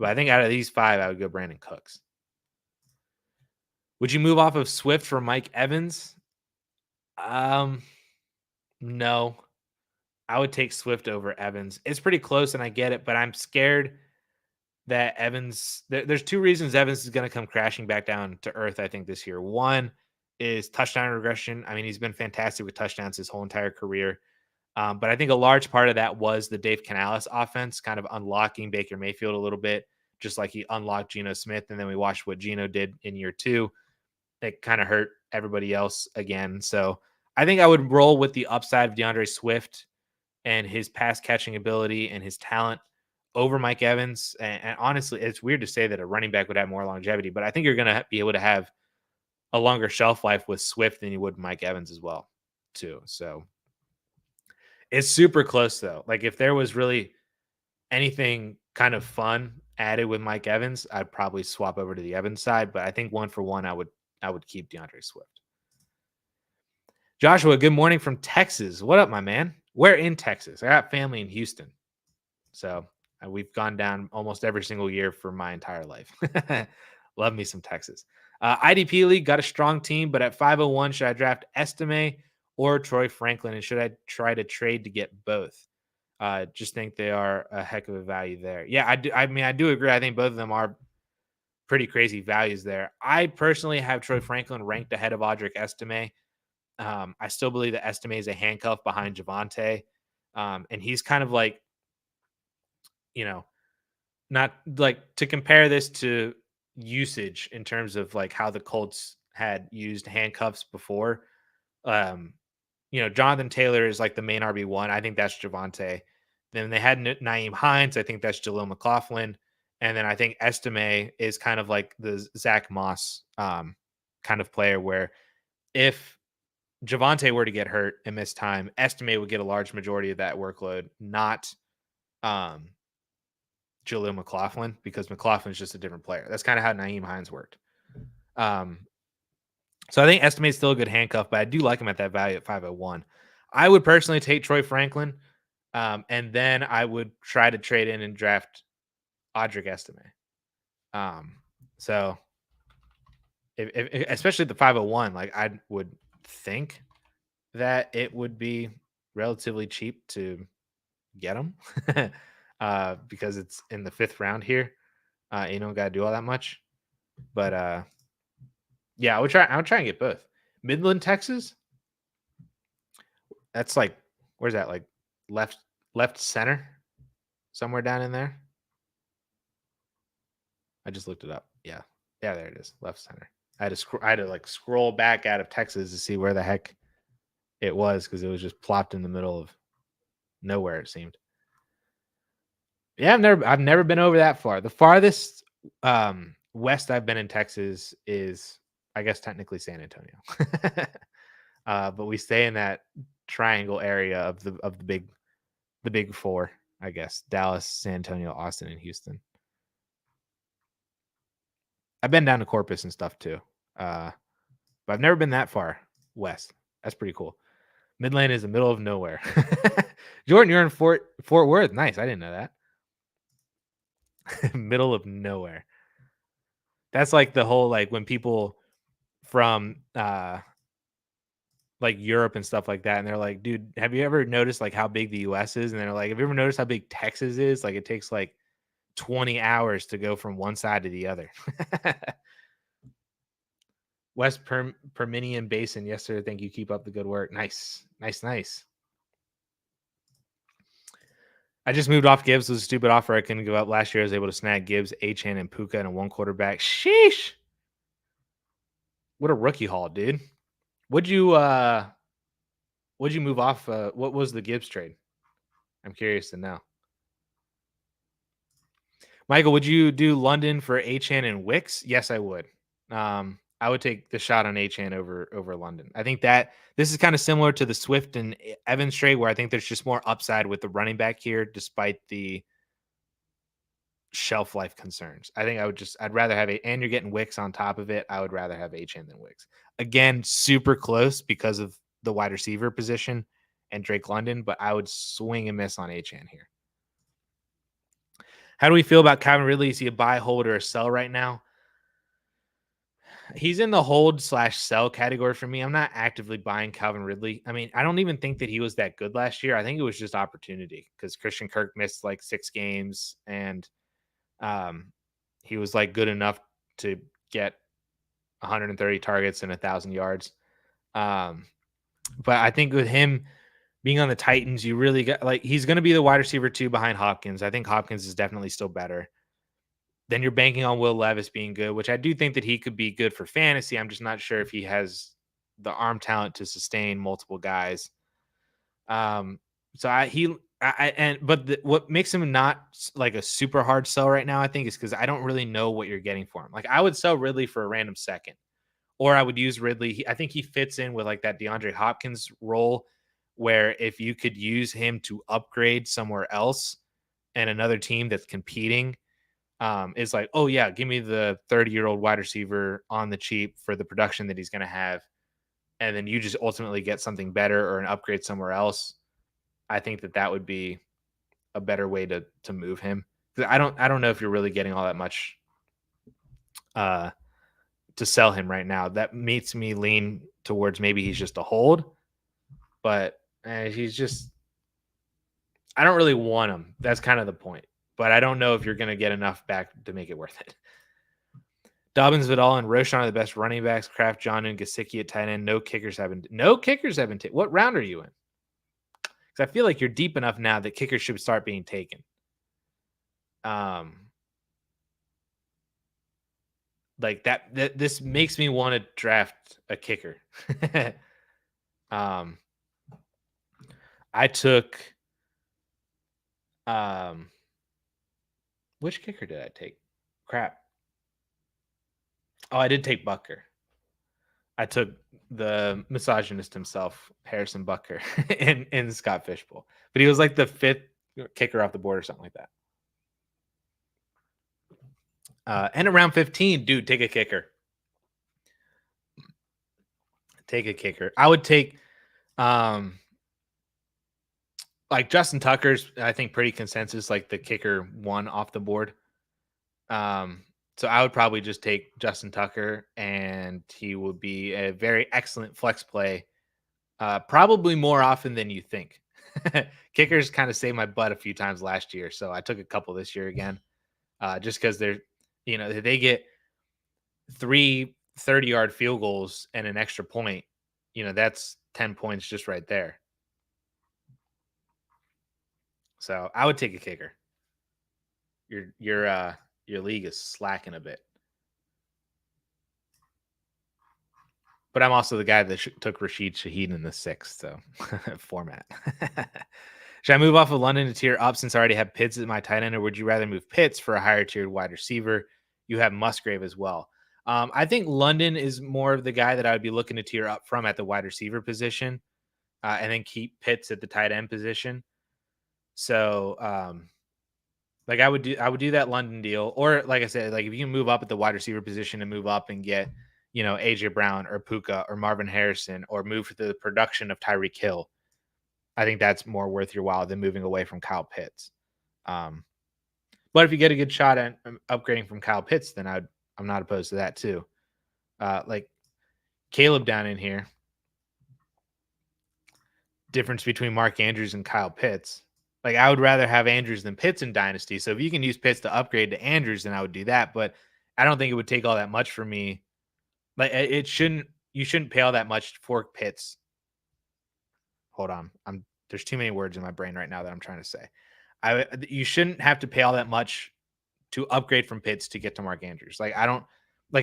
But I think out of these 5, I would go Brandon Cooks. Would you move off of Swift for Mike Evans? No. I would take Swift over Evans. It's pretty close, and I get it, but I'm scared that Evans – there's 2 reasons Evans is going to come crashing back down to earth, I think, this year. One is touchdown regression. I mean, he's been fantastic with touchdowns his whole entire career. But I think a large part of that was the Dave Canales offense kind of unlocking Baker Mayfield a little bit, just like he unlocked Geno Smith. And then we watched what Geno did in year 2. It kind of hurt everybody else again. So I think I would roll with the upside of DeAndre Swift and his pass catching ability and his talent over Mike Evans. And honestly, it's weird to say that a running back would have more longevity, but I think you're going to be able to have a longer shelf life with Swift than you would Mike Evans as well, too. So it's super close though. Like if there was really anything kind of fun added with Mike Evans, I'd probably swap over to the Evans side. But I think 1-for-1, I would keep DeAndre Swift. Joshua, good morning from Texas. What up, my man? Where in Texas? I got family in Houston. So we've gone down almost every single year for my entire life. Love me some Texas. IDP League got a strong team, but at 501, should I draft Estime or Troy Franklin? And should I try to trade to get both? Just think they are a heck of a value there. Yeah, I do. I mean, I do agree. I think both of them are pretty crazy values there. I personally have Troy Franklin ranked ahead of Audric Estime. I still believe that Estime is a handcuff behind Javonte. And he's kind of like, not like to compare this to usage in terms of like how the Colts had used handcuffs before. Jonathan Taylor is like the main RB1. I think that's Javonte. Then they had Naeem Hines. I think that's Jaleel McLaughlin. And then I think Estime is kind of like the Zach Moss kind of player where if Javonte were to get hurt and miss time, Estime would get a large majority of that workload, not Jaleel McLaughlin, because McLaughlin is just a different player. That's kind of how Naeem Hines worked. So I think Estime is still a good handcuff, but I do like him at that value at 501. I would personally take Troy Franklin, and then I would try to trade in and draft Audric Estime. So if especially at the 501, like I would think that it would be relatively cheap to get him because it's in the 5th round here. You don't got to do all that much, but yeah, I would try and get both. Midland, Texas. That's like, where's that? Like left center, somewhere down in there. I just looked it up. Yeah, there it is, left center. I had to like scroll back out of Texas to see where the heck it was because it was just plopped in the middle of nowhere. It seemed. Yeah, I've never been over that far. The farthest west I've been in Texas is, I guess, technically San Antonio. But we stay in that triangle area of the big four, I guess: Dallas, San Antonio, Austin, and Houston. I've been down to Corpus and stuff too, but I've never been that far west. That's pretty cool. Midland is the middle of nowhere. Jordan, you're in Fort Worth. Nice. I didn't know that. Middle of nowhere. That's like the whole, like when people from like Europe and stuff like that, and they're like, dude, have you ever noticed like how big the US is? And they're like, have you ever noticed how big Texas is? Like it takes like 20 hours to go from one side to the other. West Permian Basin. Yes, sir. Thank you. Keep up the good work. Nice. I just moved off Gibbs. It was a stupid offer I couldn't give up. Last year I was able to snag Gibbs, Achane, and Puka in a 1 quarterback. Sheesh. What a rookie haul, dude. Would you move off? What was the Gibbs trade? I'm curious to know. Michael, would you do London for Achane and Wicks? Yes, I would. I would take the shot on Achane over London. I think that this is kind of similar to the Swift and Evans trade, where I think there's just more upside with the running back here, despite the shelf life concerns. I think I'd rather have and you're getting Wicks on top of it. I would rather have Achane than Wicks. Again, super close because of the wide receiver position and Drake London, but I would swing and miss on Achane here. How do we feel about Calvin Ridley? Is he a buy, hold, or a sell right now? He's in the hold/sell category for me. I'm not actively buying Calvin Ridley. I mean, I don't even think that he was that good last year. I think it was just opportunity because Christian Kirk missed like 6 games and he was like good enough to get 130 targets and 1,000 yards. But I think with him being on the Titans, you really got like he's going to be the wide receiver 2 behind Hopkins. I think Hopkins is definitely still better. Then you're banking on Will Levis being good, which I do think that he could be good for fantasy. I'm just not sure if he has the arm talent to sustain multiple guys. So I he I and but what makes him not like a super hard sell right now, I think, is because I don't really know what you're getting for him. Like I would sell Ridley for a random second, or I would use Ridley. I think he fits in with like that DeAndre Hopkins role, where if you could use him to upgrade somewhere else and another team that's competing, is like, oh yeah, give me the 30-year-old wide receiver on the cheap for the production that he's going to have, and then you just ultimately get something better or an upgrade somewhere else. I think that would be a better way to move him. I don't know if you're really getting all that much uh, to sell him right now. That makes me lean towards maybe he's just a hold, but he's just, I don't really want him. That's kind of the point. But I don't know if you're going to get enough back to make it worth it. Dobbins, Vidal, and Roschon are the best running backs. Kraft, John, and Gesicki at tight end. No kickers have been taken. What round are you in? Because I feel like you're deep enough now that kickers should start being taken. Like that this makes me want to draft a kicker. I took which kicker did I take? Crap. Oh, I did take Bucker. I took the misogynist himself, Harrison Bucker, in Scott Fishbowl. But he was like the 5th kicker off the board or something like that. And around 15, dude, take a kicker. Take a kicker. I would take like Justin Tucker's, I think, pretty consensus, like the kicker 1 off the board. So I would probably just take Justin Tucker, and he would be a very excellent flex play, probably more often than you think. Kickers kind of saved my butt a few times last year, so I took a couple this year again, just because they're, they get 3 30-yard field goals and an extra point. That's 10 points just right there. So I would take a kicker. Your league is slacking a bit. But I'm also the guy that took Rashid Shaheed in the 6th, so format. Should I move off of London to tier up since I already have Pitts as my tight end, or would you rather move Pitts for a higher tiered wide receiver? You have Musgrave as well. I think London is more of the guy that I would be looking to tier up from at the wide receiver position, and then keep Pitts at the tight end position. So, like I would do that London deal, or like I said, like if you can move up at the wide receiver position and move up and get, AJ Brown or Puka or Marvin Harrison, or move to the production of Tyreek Hill, I think that's more worth your while than moving away from Kyle Pitts. But if you get a good shot at upgrading from Kyle Pitts, then I'm not opposed to that too. Like Caleb down in here, difference between Mark Andrews and Kyle Pitts. Like I would rather have Andrews than Pitts in Dynasty. So if you can use Pitts to upgrade to Andrews, then I would do that. But I don't think it would take all that much for me. Like you shouldn't pay all that much for Pitts. Hold on. There's too many words in my brain right now that I'm trying to say. You shouldn't have to pay all that much to upgrade from Pitts to get to Mark Andrews. Like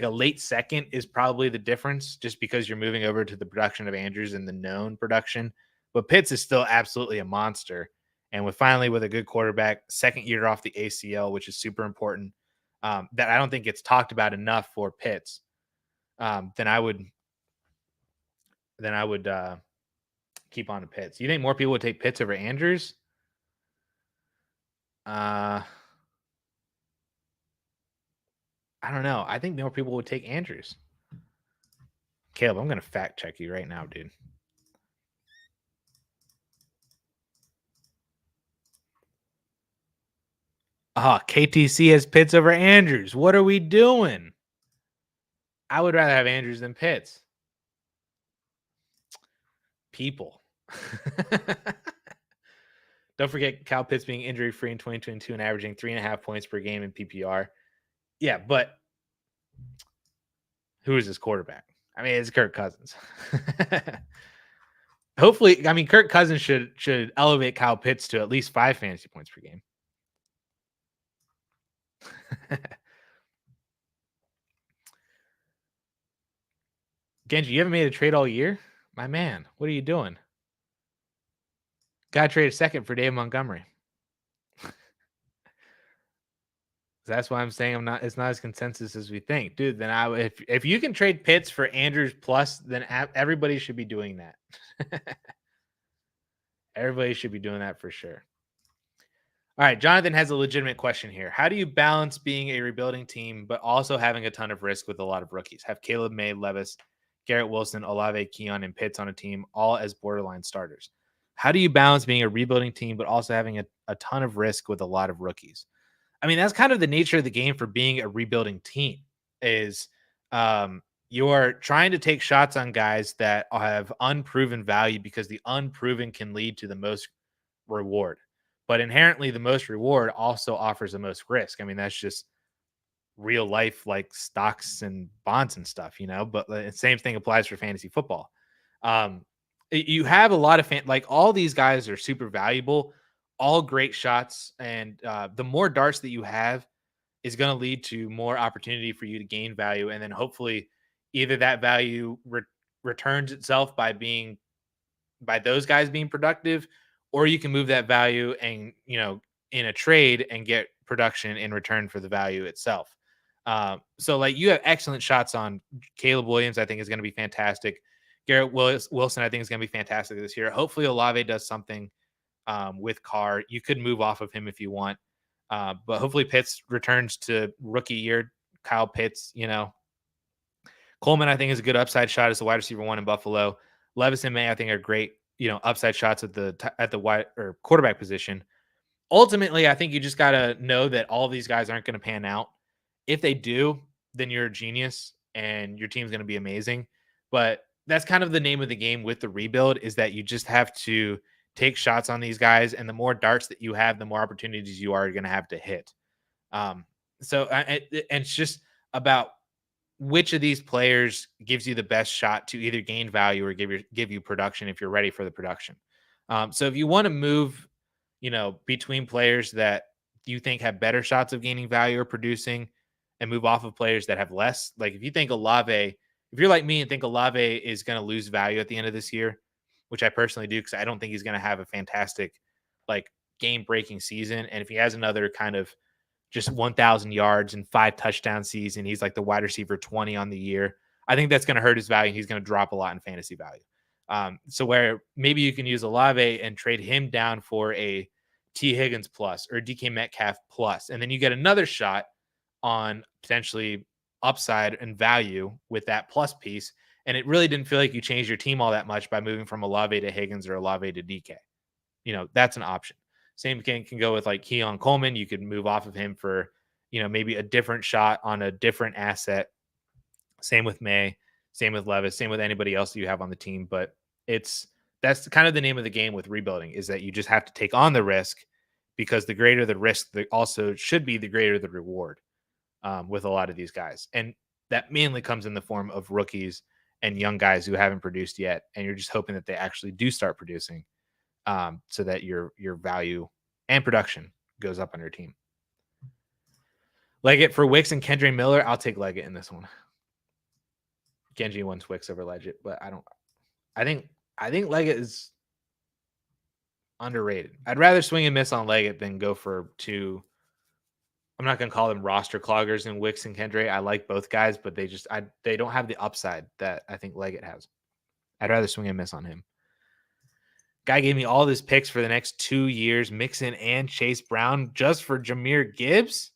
a late second is probably the difference, just because you're moving over to the production of Andrews and the known production. But Pitts is still absolutely a monster. And with a good quarterback, 2nd year off the ACL, which is super important, that I don't think gets talked about enough for Pitts, then I would keep on to Pitts. You think more people would take Pitts over Andrews? I don't know. I think more people would take Andrews. Caleb, I'm going to fact check you right now, dude. KTC has Pitts over Andrews. What are we doing? I would rather have Andrews than Pitts. People. Don't forget Kyle Pitts being injury-free in 2022 and averaging 3.5 points per game in PPR. Yeah, but who is his quarterback? I mean, it's Kirk Cousins. Hopefully, I mean, Kirk Cousins should elevate Kyle Pitts to at least 5 fantasy points per game. Kenji, you haven't made a trade all year? My man, what are you doing? Got traded second for Dave Montgomery. That's why I'm saying it's not as consensus as we think. Dude, then if you can trade Pitts for Andrews plus, then everybody should be doing that. Everybody should be doing that for sure. All right, Jonathan has a legitimate question here. How do you balance being a rebuilding team, but also having a ton of risk with a lot of rookies? Have Caleb May, Levis, Garrett Wilson, Olave, Keon, and Pitts on a team, all as borderline starters. How do you balance being a rebuilding team, but also having a ton of risk with a lot of rookies? I mean, that's kind of the nature of the game for being a rebuilding team is you're trying to take shots on guys that have unproven value because the unproven can lead to the most reward. But inherently, the most reward also offers the most risk. I mean, that's just real life, like stocks and bonds and stuff, But the same thing applies for fantasy football. You have a lot of like all these guys are super valuable, all great shots, and the more darts that you have is going to lead to more opportunity for you to gain value, and then hopefully, either that value returns itself by those guys being productive, or you can move that value and, in a trade and get production in return for the value itself. So like you have excellent shots on Caleb Williams. I think is going to be fantastic. Garrett Wilson, I think is going to be fantastic this year. Hopefully Olave does something with Carr. You could move off of him if you want. But hopefully Pitts returns to rookie year. Kyle Pitts, Coleman, I think is a good upside shot as the wide receiver one in Buffalo. Levis and May, I think are great, upside shots at the wide or quarterback position. Ultimately, I think you just got to know that all these guys aren't going to pan out. If they do, then you're a genius and your team's going to be amazing. But that's kind of the name of the game with the rebuild is that you just have to take shots on these guys. And the more darts that you have, the more opportunities you are going to have to hit. And it's just about which of these players gives you the best shot to either gain value or give you production if you're ready for the production. So if you want to move, between players that you think have better shots of gaining value or producing and move off of players that have less, like if you think Olave, if you're like me and think Olave is going to lose value at the end of this year, which I personally do, because I don't think he's going to have a fantastic, like game breaking season. And if he has another kind of just 1,000 yards and 5 touchdown season, he's like the wide receiver 20 on the year. I think that's going to hurt his value. He's going to drop a lot in fantasy value. So where maybe you can use Olave and trade him down for a T Higgins plus or DK Metcalf plus, and then you get another shot on potentially upside and value with that plus piece. And it really didn't feel like you changed your team all that much by moving from Olave to Higgins or Olave to DK. That's an option. Same can go with like Keon Coleman. You could move off of him for, maybe a different shot on a different asset. Same with May, same with Levis, same with anybody else that you have on the team. But that's kind of the name of the game with rebuilding is that you just have to take on the risk because the greater the risk, the also should be the greater the reward with a lot of these guys. And that mainly comes in the form of rookies and young guys who haven't produced yet. And you're just hoping that they actually do start producing so that your value and production goes up on your team. Leggett for Wicks and Kendre Miller. I'll take Leggett in this one. Genji wants Wicks over Leggett, but I think Leggett is underrated. I'd rather swing and miss on Leggett than go for two. I'm not going to call them roster cloggers in Wicks and Kendre. I like both guys, but they don't have the upside that I think Leggett has. I'd rather swing and miss on him. Guy gave me all his picks for the next 2 years, Mixon and Chase Brown, just for Jahmyr Gibbs.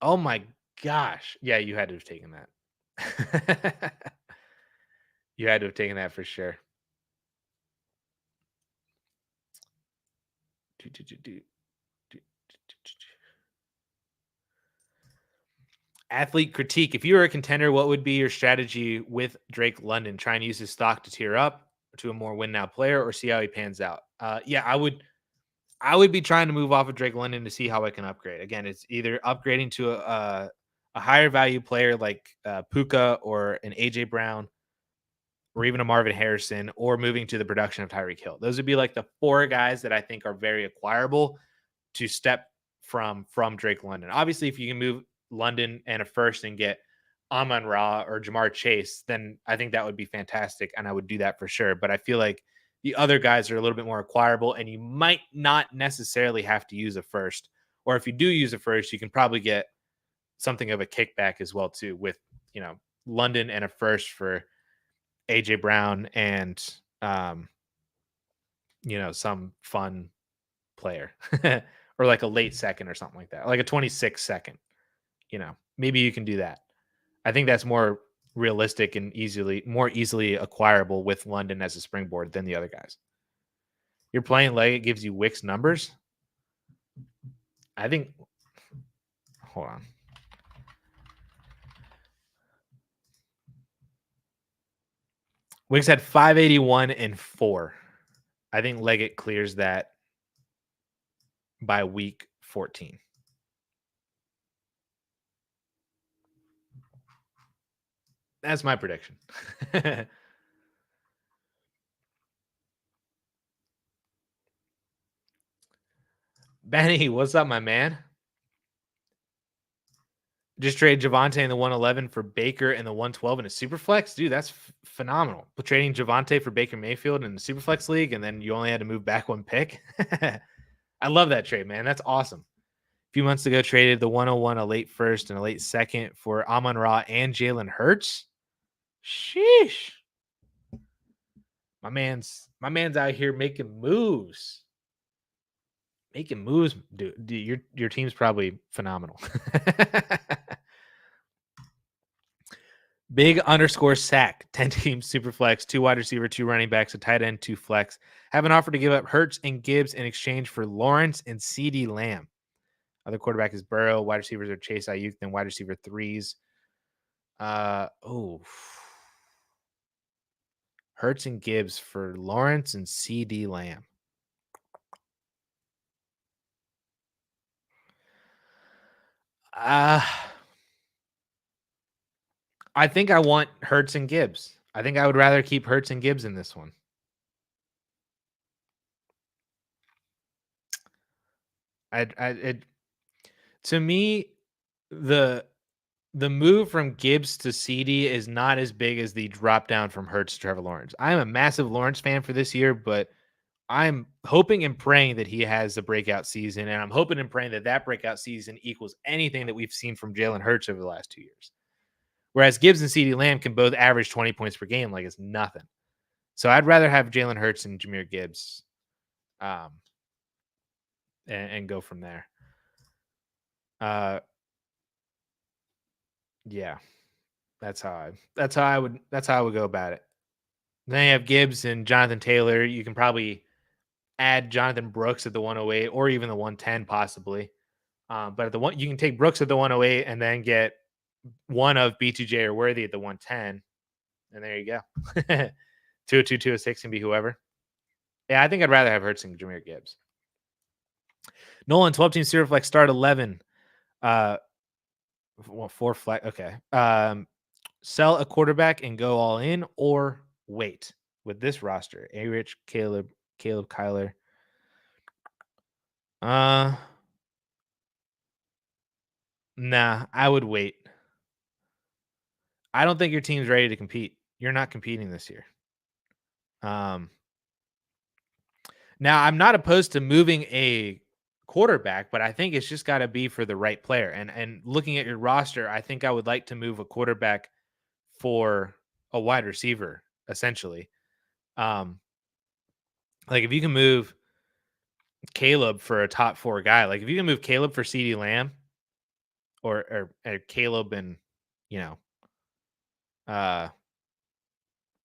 Oh my gosh. Yeah, you had to have taken that. You had to have taken that for sure. Athlete critique. If you were a contender, what would be your strategy with Drake London? Try and use his stock to tier up to a more win now player or see how he pans out? Yeah, I would be trying to move off of Drake London to see how I can upgrade. Again, it's either upgrading to a higher value player like Puka or an AJ Brown or even a Marvin Harrison, or moving to the production of Tyreek Hill. Those would be like the 4 guys that I think are very acquirable to step from Drake London. Obviously, if you can move London and a first and get Amon-Ra or Jamar Chase, then I think that would be fantastic, and I would do that for sure. But I feel like the other guys are a little bit more acquirable, and you might not necessarily have to use a first. Or if you do use a first, you can probably get something of a kickback as well too, with London and a first for AJ Brown and some fun player or like a late second or something like that, like a 26 second. Maybe you can do that. I think that's more realistic and more easily acquirable with London as a springboard than the other guys. You're playing leg, it gives you Wick's numbers. I think. Hold on. Wicks had 581 and 4. I think Leggett clears that by week 14. That's my prediction. Benny, what's up, my man? Just trade Javonte in the 111 for Baker and the 112 in a super flex. Dude, that's phenomenal. But trading Javonte for Baker Mayfield in the super flex league, and then you only had to move back one pick. I love that trade, man. That's awesome. A few months ago, traded the 101, a late first and a late second for Amon-Ra and Jalen Hurts. Sheesh. My man's out here making moves. Dude, your team's probably phenomenal. Big underscore sack, 10 team super flex, 2 wide receiver, 2 running backs, a tight end, 2 flex. Have an offer to give up Hurts and Gibbs in exchange for Lawrence and CD Lamb. Other quarterback is Burrow. Wide receivers are Chase Ayuk, then wide receiver 3s. Hurts and Gibbs for Lawrence and CD Lamb. I think I want Hurts and Gibbs. I think I would rather keep Hurts and Gibbs in this one. To me, the move from Gibbs to CD is not as big as the drop down from Hurts to Trevor Lawrence. I'm a massive Lawrence fan for this year, but I'm hoping and praying that he has a breakout season, and I'm hoping and praying that that breakout season equals anything that we've seen from Jalen Hurts over the last 2 years. Whereas Gibbs and CeeDee Lamb can both average 20 points per game like it's nothing. So I'd rather have Jalen Hurts and Jahmyr Gibbs and go from there. Yeah. That's how I would go about it. Then you have Gibbs and Jonathan Taylor. You can probably add Jonathan Brooks at the 108 or even the 110 possibly. But at the one, you can take Brooks at the 108 and then get one of B2J or Worthy at the 110. And there you go. 202, 206 can be whoever. Yeah, I think I'd rather have Hurts and Jahmyr Gibbs. Nolan, 12-team Superflex, start 11. 4 flex. Okay. Sell a quarterback and go all in or wait with this roster. A-Rich, Caleb, Kyler. Nah, I would wait. I don't think your team's ready to compete. You're not competing this year. Now I'm not opposed to moving a quarterback, but I think it's just got to be for the right player. And looking at your roster, I think I would like to move a quarterback for a wide receiver, essentially. Like if you can move Caleb for a top 4 guy, like if you can move Caleb for CeeDee Lamb or Caleb and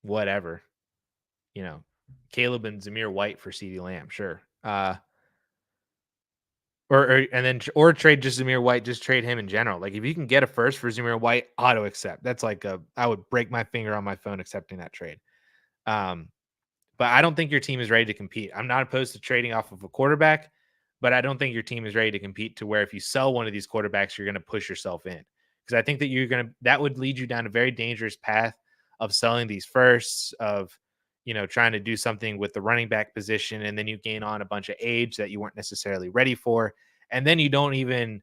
whatever, Caleb and Zamir White for CeeDee Lamb, sure. Or trade just Zamir White, just trade him in general. Like if you can get a first for Zamir White, auto accept. That's like I would break my finger on my phone accepting that trade. But I don't think your team is ready to compete. I'm not opposed to trading off of a quarterback, but I don't think your team is ready to compete to where if you sell one of these quarterbacks, you're going to push yourself in. Because I think that that would lead you down a very dangerous path of selling these firsts, of trying to do something with the running back position, and then you gain on a bunch of age that you weren't necessarily ready for, and then you don't even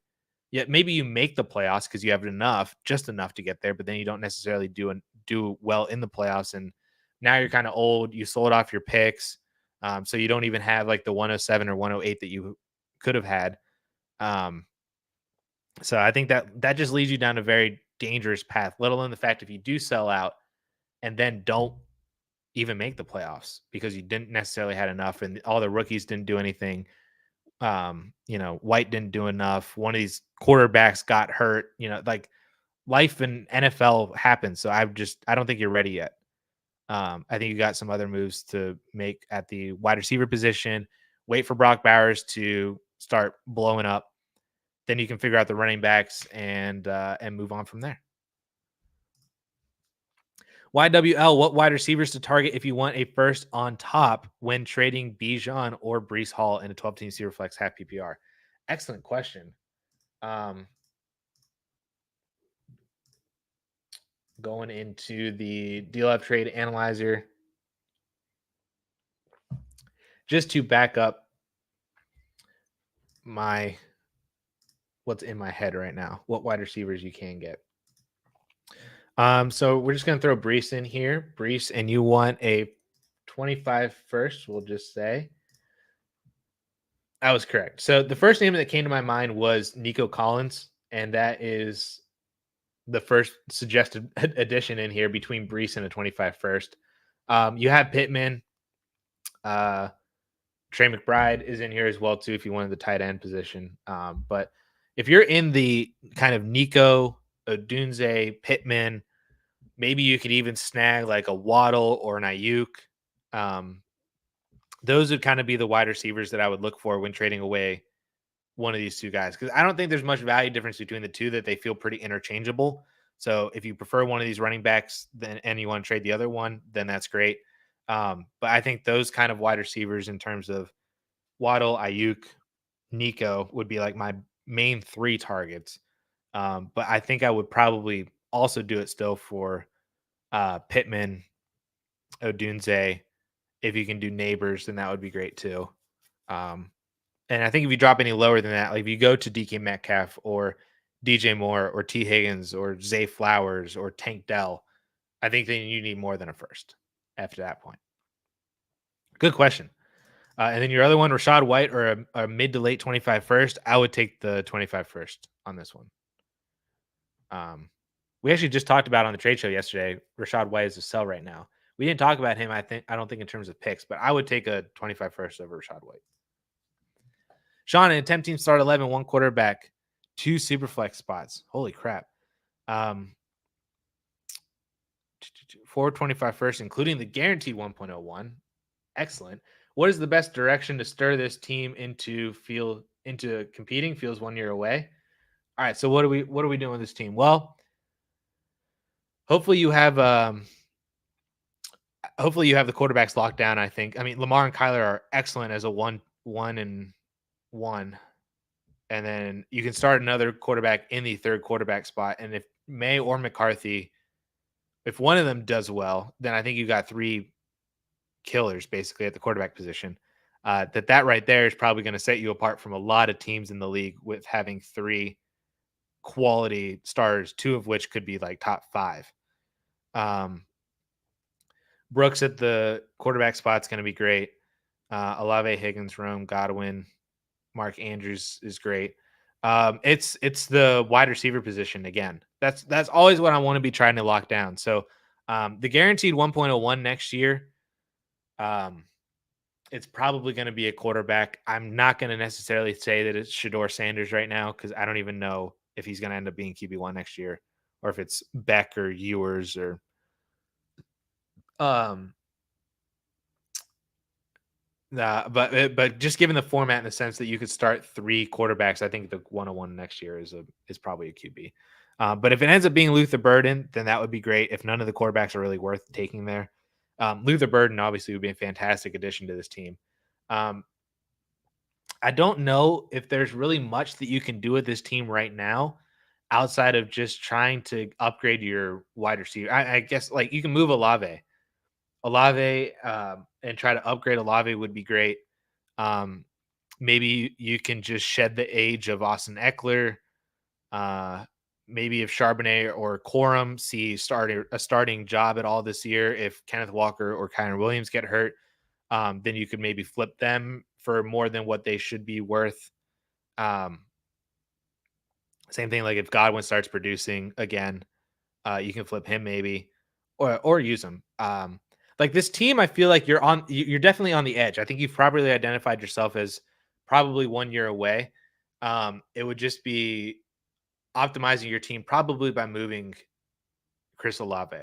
Yeah, maybe you make the playoffs because you have enough, just enough to get there, but then you don't necessarily do well in the playoffs, and now you're kind of old. You sold off your picks, so you don't even have like the 107 or 108 that you could have had. Um, so I think that just leads you down a very dangerous path. Let alone the fact if you do sell out and then don't even make the playoffs because you didn't necessarily had enough, and all the rookies didn't do anything. White didn't do enough. One of these quarterbacks got hurt. Like life in NFL happens. So I don't think you're ready yet. I think you got some other moves to make at the wide receiver position. Wait for Brock Bowers to start blowing up. Then you can figure out the running backs and move on from there. YWL, what wide receivers to target if you want a first on top when trading Bijan or Brees Hall in a 12-team Superflex half PPR? Excellent question. Um, Going into the deal up trade analyzer, just to back up what's in my head right now, what wide receivers you can get. So we're just gonna throw Brees in here, Brees, and you want a 25 first, we'll just say. I was correct. So the first name that came to my mind was Nico Collins, and that is the first suggested addition in here between Brees and a 25 first. You have Pittman. Trey McBride is in here as well too if you wanted the tight end position. But if you're in the kind of Nico, Odunze, Pittman, maybe you could even snag like a Waddle or an Ayuk. Those would kind of be the wide receivers that I would look for when trading away one of these two guys, because I don't think there's much value difference between the two, that they feel pretty interchangeable. So if you prefer one of these running backs and you want to trade the other one, then that's great. But I think those kind of wide receivers in terms of Waddle, Ayuk, Nico would be like my main three targets. But I think I would probably also do it still for Pittman, Odunze. If you can do Neighbors, then that would be great too. Um, And I think if you drop any lower than that, like if you go to DK Metcalf or DJ Moore or T. Higgins or Zay Flowers or Tank Dell, I think then you need more than a first after that point. Good question. And then your other one, Rashad White or a mid to late 25 first, I would take the 25 first on this one. We actually just talked about on the trade show yesterday, Rashad White is a sell right now. We didn't talk about him, I don't think in terms of picks, but I would take a 25 first over Rashad White. Sean, in a 10 team start 11, one quarterback, two super flex spots. Holy crap. 425 first, including the guaranteed 1.01. Excellent. What is the best direction to stir this team into competing? Feels 1 year away. All right. So what are we doing with this team? Well, hopefully you have the quarterbacks locked down. I think. I mean, Lamar and Kyler are excellent as a 1-1-1. And then you can start another quarterback in the third quarterback spot. And if May or McCarthy, if one of them does well, then I think you got three killers basically at the quarterback position. That right there is probably going to set you apart from a lot of teams in the league with having three quality stars, two of which could be like top five. Brooks at the quarterback spot is going to be great. Olave, Higgins, Rome, Godwin, Mark Andrews is great. It's the wide receiver position again. That's always what I want to be trying to lock down. So the guaranteed 1.01 next year, it's probably going to be a quarterback. I'm not going to necessarily say that it's Shedeur Sanders right now because I don't even know if he's going to end up being QB1 next year or if it's Beck or Ewers or but just given the format in the sense that you could start three quarterbacks, I think the 101 next year is probably a QB. But if it ends up being Luther Burden, then that would be great. If none of the quarterbacks are really worth taking there, Luther Burden obviously would be a fantastic addition to this team. I don't know if there's really much that you can do with this team right now outside of just trying to upgrade your wide receiver. I guess like you can move Olave, and try to upgrade Olave would be great. Maybe you can just shed the age of Austin Eckler. Uh, Maybe if Charbonnet or Corum see a starting job at all this year, if Kenneth Walker or Kyron Williams get hurt, then you could maybe flip them for more than what they should be worth. Um, Same thing, like if Godwin starts producing again, you can flip him maybe, or use him. Like this team, I feel like you're definitely on the edge. I think you've probably identified yourself as probably 1 year away. It would just be optimizing your team probably by moving Chris Olave.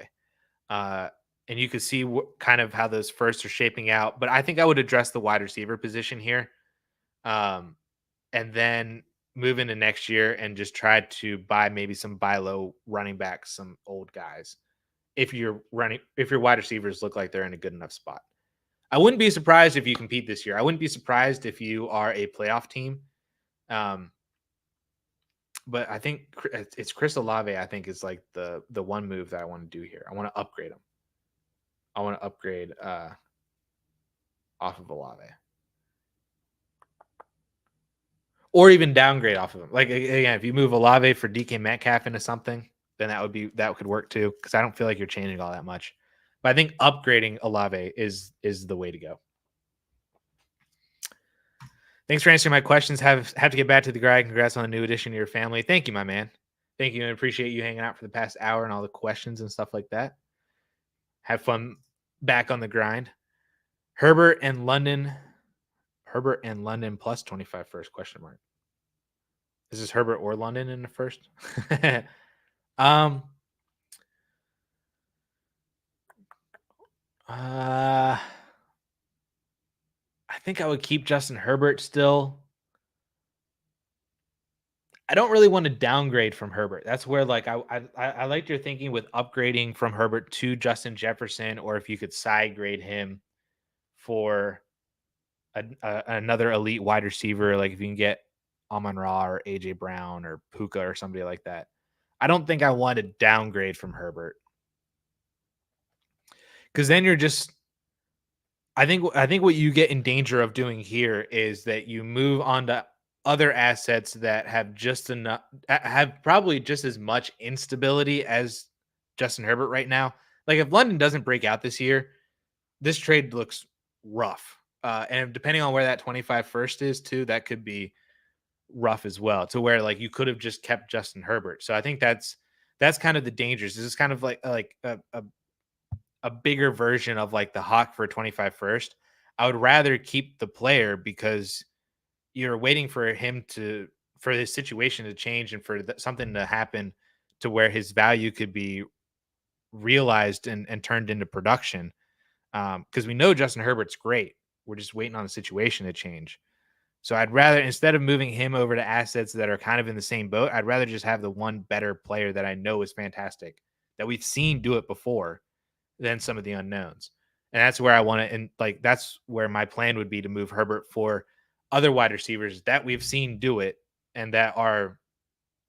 Uh, and you could see kind of how those firsts are shaping out. But I think I would address the wide receiver position here. Um, and then move into next year and just try to buy maybe some buy low running backs, some old guys. If your wide receivers look like they're in a good enough spot. I wouldn't be surprised if you compete this year. I wouldn't be surprised if you are a playoff team. But I think it's Chris Olave. I think is like the one move that I want to do here. I want to upgrade him. I want to upgrade off of Olave, or even downgrade off of him. Like again, if you move Olave for DK Metcalf into something, then that could work too. Because I don't feel like you're changing all that much. But I think upgrading Olave is the way to go. Thanks for answering my questions. Have to get back to the grind. Congrats on a new addition to your family. Thank you, my man. Thank you, and appreciate you hanging out for the past hour and all the questions and stuff like that. Have fun back on the grind. Herbert and London plus 25 first question mark. Is this Herbert or London in the first? I think I would keep Justin Herbert still. I don't really want to downgrade from Herbert. That's where like I liked your thinking with upgrading from Herbert to Justin Jefferson, or if you could side grade him for another elite wide receiver, like if you can get Amon-Ra or AJ Brown or Puka or somebody like that. I don't think I want to downgrade from Herbert, because then you're just. I think what you get in danger of doing here is that you move on to other assets that have probably just as much instability as Justin Herbert right now. Like if London doesn't break out this year, this trade looks rough. And depending on where that 25 first is too, that could be rough as well, to where like you could have just kept Justin Herbert. So I think that's kind of the dangers. This is kind of like a bigger version of like the hawk for 25 first. I would rather keep the player because you're waiting for his situation to change and for something to happen to where his value could be realized and turned into production. Because we know Justin Herbert's great. We're just waiting on the situation to change. So I'd rather, instead of moving him over to assets that are kind of in the same boat, I'd rather just have the one better player that I know is fantastic, that we've seen do it before, than some of the unknowns. And that's where I want to, and like that's where my plan would be, to move Herbert for other wide receivers that we've seen do it and that are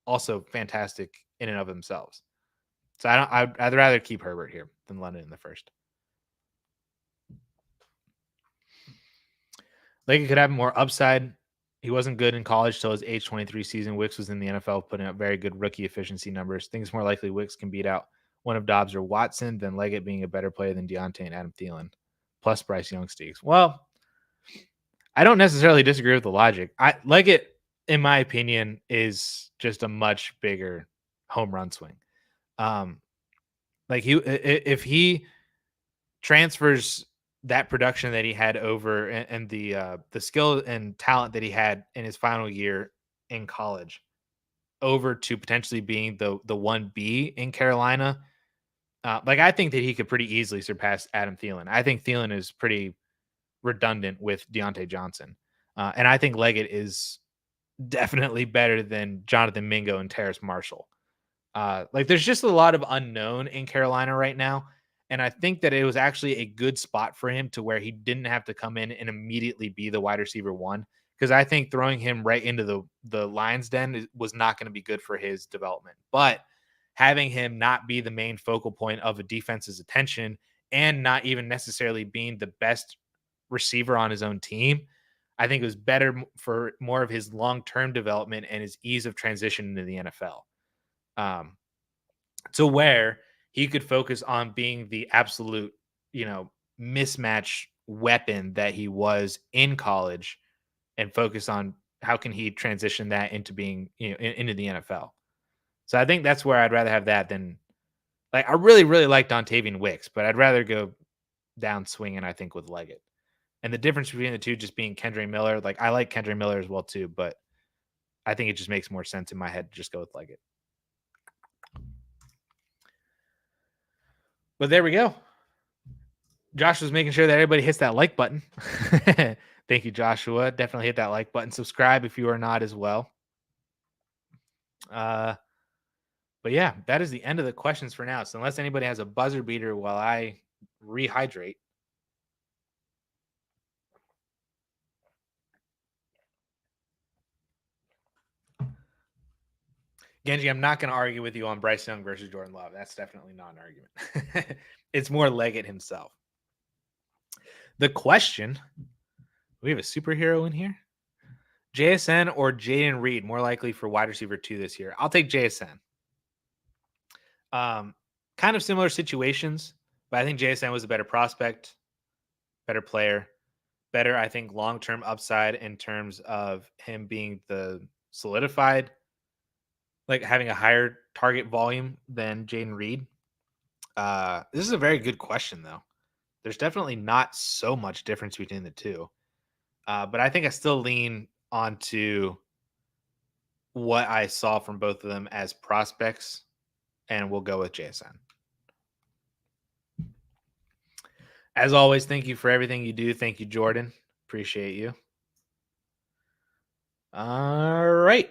also fantastic in and of themselves. So I'd rather keep Herbert here than London in the first. Like, could have more upside. He wasn't good in college till his age 23 season. Wicks was in the NFL, putting up very good rookie efficiency numbers. I think it's more likely Wicks can beat out one of Dobbs or Watson than Leggett being a better player than Deontay and Adam Thielen, plus Bryce Young Steaks. Well, I don't necessarily disagree with the logic. Leggett, in my opinion, is just a much bigger home run swing. Like if he transfers that production that he had over and the skill and talent that he had in his final year in college over to potentially being the 1B in Carolina, like I think that he could pretty easily surpass Adam Thielen. I think Thielen is pretty redundant with Deontay Johnson. And I think Leggett is definitely better than Jonathan Mingo and Terrace Marshall. Like there's just a lot of unknown in Carolina right now. And I think that it was actually a good spot for him to where he didn't have to come in and immediately be the wide receiver one. Because I think throwing him right into the Lions den was not going to be good for his development. But having him not be the main focal point of a defense's attention and not even necessarily being the best receiver on his own team, I think it was better for more of his long-term development and his ease of transition into the NFL. Um, to where he could focus on being the absolute, mismatch weapon that he was in college and focus on how can he transition that into being, into the NFL. So I think that's where I'd rather have that than like I really, really like Dontavian Wicks, but I'd rather go down swinging, I think, with Leggett. And the difference between the two just being Kendre Miller, like I like Kendre Miller as well too, but I think it just makes more sense in my head to just go with Leggett. But there we go. Josh was making sure that everybody hits that like button. Thank you, Joshua. Definitely hit that like button. Subscribe if you are not as well. But yeah, that is the end of the questions for now. So unless anybody has a buzzer beater while I rehydrate. Genji, I'm not going to argue with you on Bryce Young versus Jordan Love. That's definitely not an argument. It's more Leggett himself. The question, we have a superhero in here? JSN or Jayden Reed, more likely for wide receiver 2 this year? I'll take JSN. Kind of similar situations, but I think JSN was a better prospect, better player, better, I think, long-term upside in terms of him being the solidified, like having a higher target volume than Jayden Reed. This is a very good question, though. There's definitely not so much difference between the two. But I think I still lean onto what I saw from both of them as prospects, and we'll go with JSN. As always, thank you for everything you do. Thank you, Jordan. Appreciate you. All right.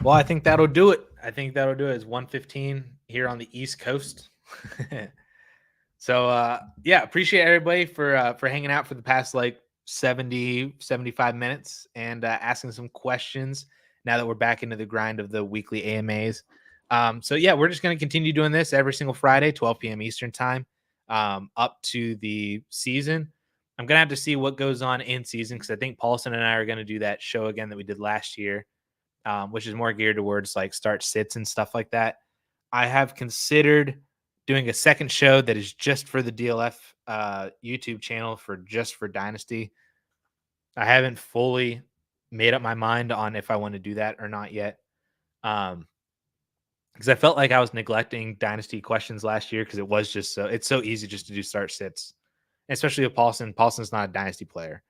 Well, I think that'll do it. It's 1:15 here on the East Coast. So yeah, appreciate everybody for hanging out for the past like 70, 75 minutes and asking some questions now that we're back into the grind of the weekly AMAs. So yeah, we're just going to continue doing this every single Friday, 12 p.m. Eastern time, up to the season. I'm going to have to see what goes on in season because I think Paulson and I are going to do that show again that we did last year, which is more geared towards like start sits and stuff like that. I have considered doing a second show that is just for the DLF YouTube channel for Dynasty. I haven't fully made up my mind on if I want to do that or not yet. Because I felt like I was neglecting Dynasty questions last year because it's so easy just to do start sits, especially with Paulson. Paulson's not a Dynasty player.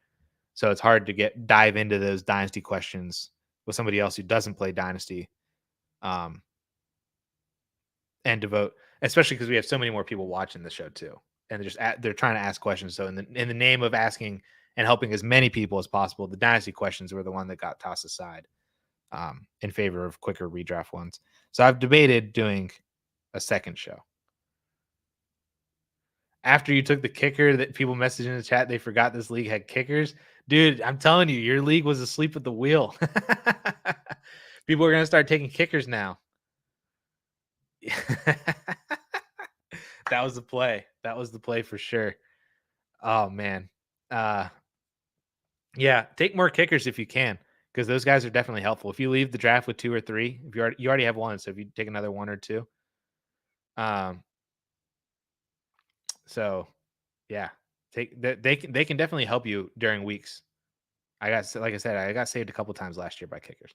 So it's hard to dive into those Dynasty questions with somebody else who doesn't play Dynasty. And devote, especially because we have so many more people watching the show too, and they're trying to ask questions. So in the name of asking and helping as many people as possible, the Dynasty questions were the one that got tossed aside in favor of quicker redraft ones. So I've debated doing a second show. After you took the kicker that people messaged in the chat, they forgot this league had kickers. Dude, I'm telling you, your league was asleep at the wheel. People are going to start taking kickers now. That was the play. That was the play for sure. Oh man. Yeah, take more kickers if you can, because those guys are definitely helpful. If you leave the draft with 2 or 3, if you already have 1, so if you take another 1 or 2. So yeah, they can definitely help you during weeks. Like I said, I got saved a couple times last year by kickers.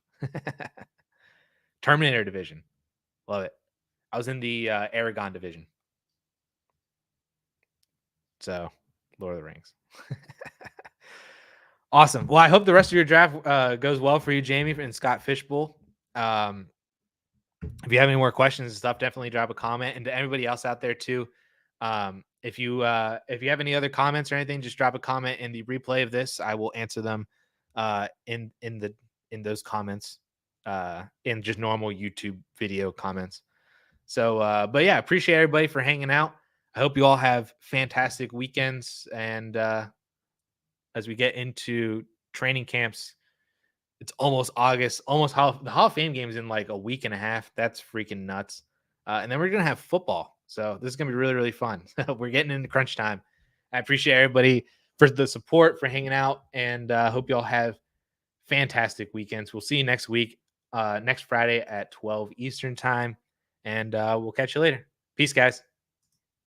Terminator division. Love it. I was in the Aragon division. So, Lord of the Rings. Awesome. Well, I hope the rest of your draft goes well for you, Jamie and Scott Fishbowl. If you have any more questions and stuff, definitely drop a comment. And to everybody else out there too, if you have any other comments or anything, just drop a comment in the replay of this. I will answer them in those comments in just normal YouTube video comments. So, but yeah, appreciate everybody for hanging out. I hope you all have fantastic weekends. And as we get into training camps, it's almost August, the Hall of Fame game is in like a week and a half. That's freaking nuts. And then we're going to have football. So this is going to be really, really fun. We're getting into crunch time. I appreciate everybody for the support, for hanging out, and hope y'all have fantastic weekends. We'll see you next week, next Friday at 12 Eastern time, and we'll catch you later. Peace, guys.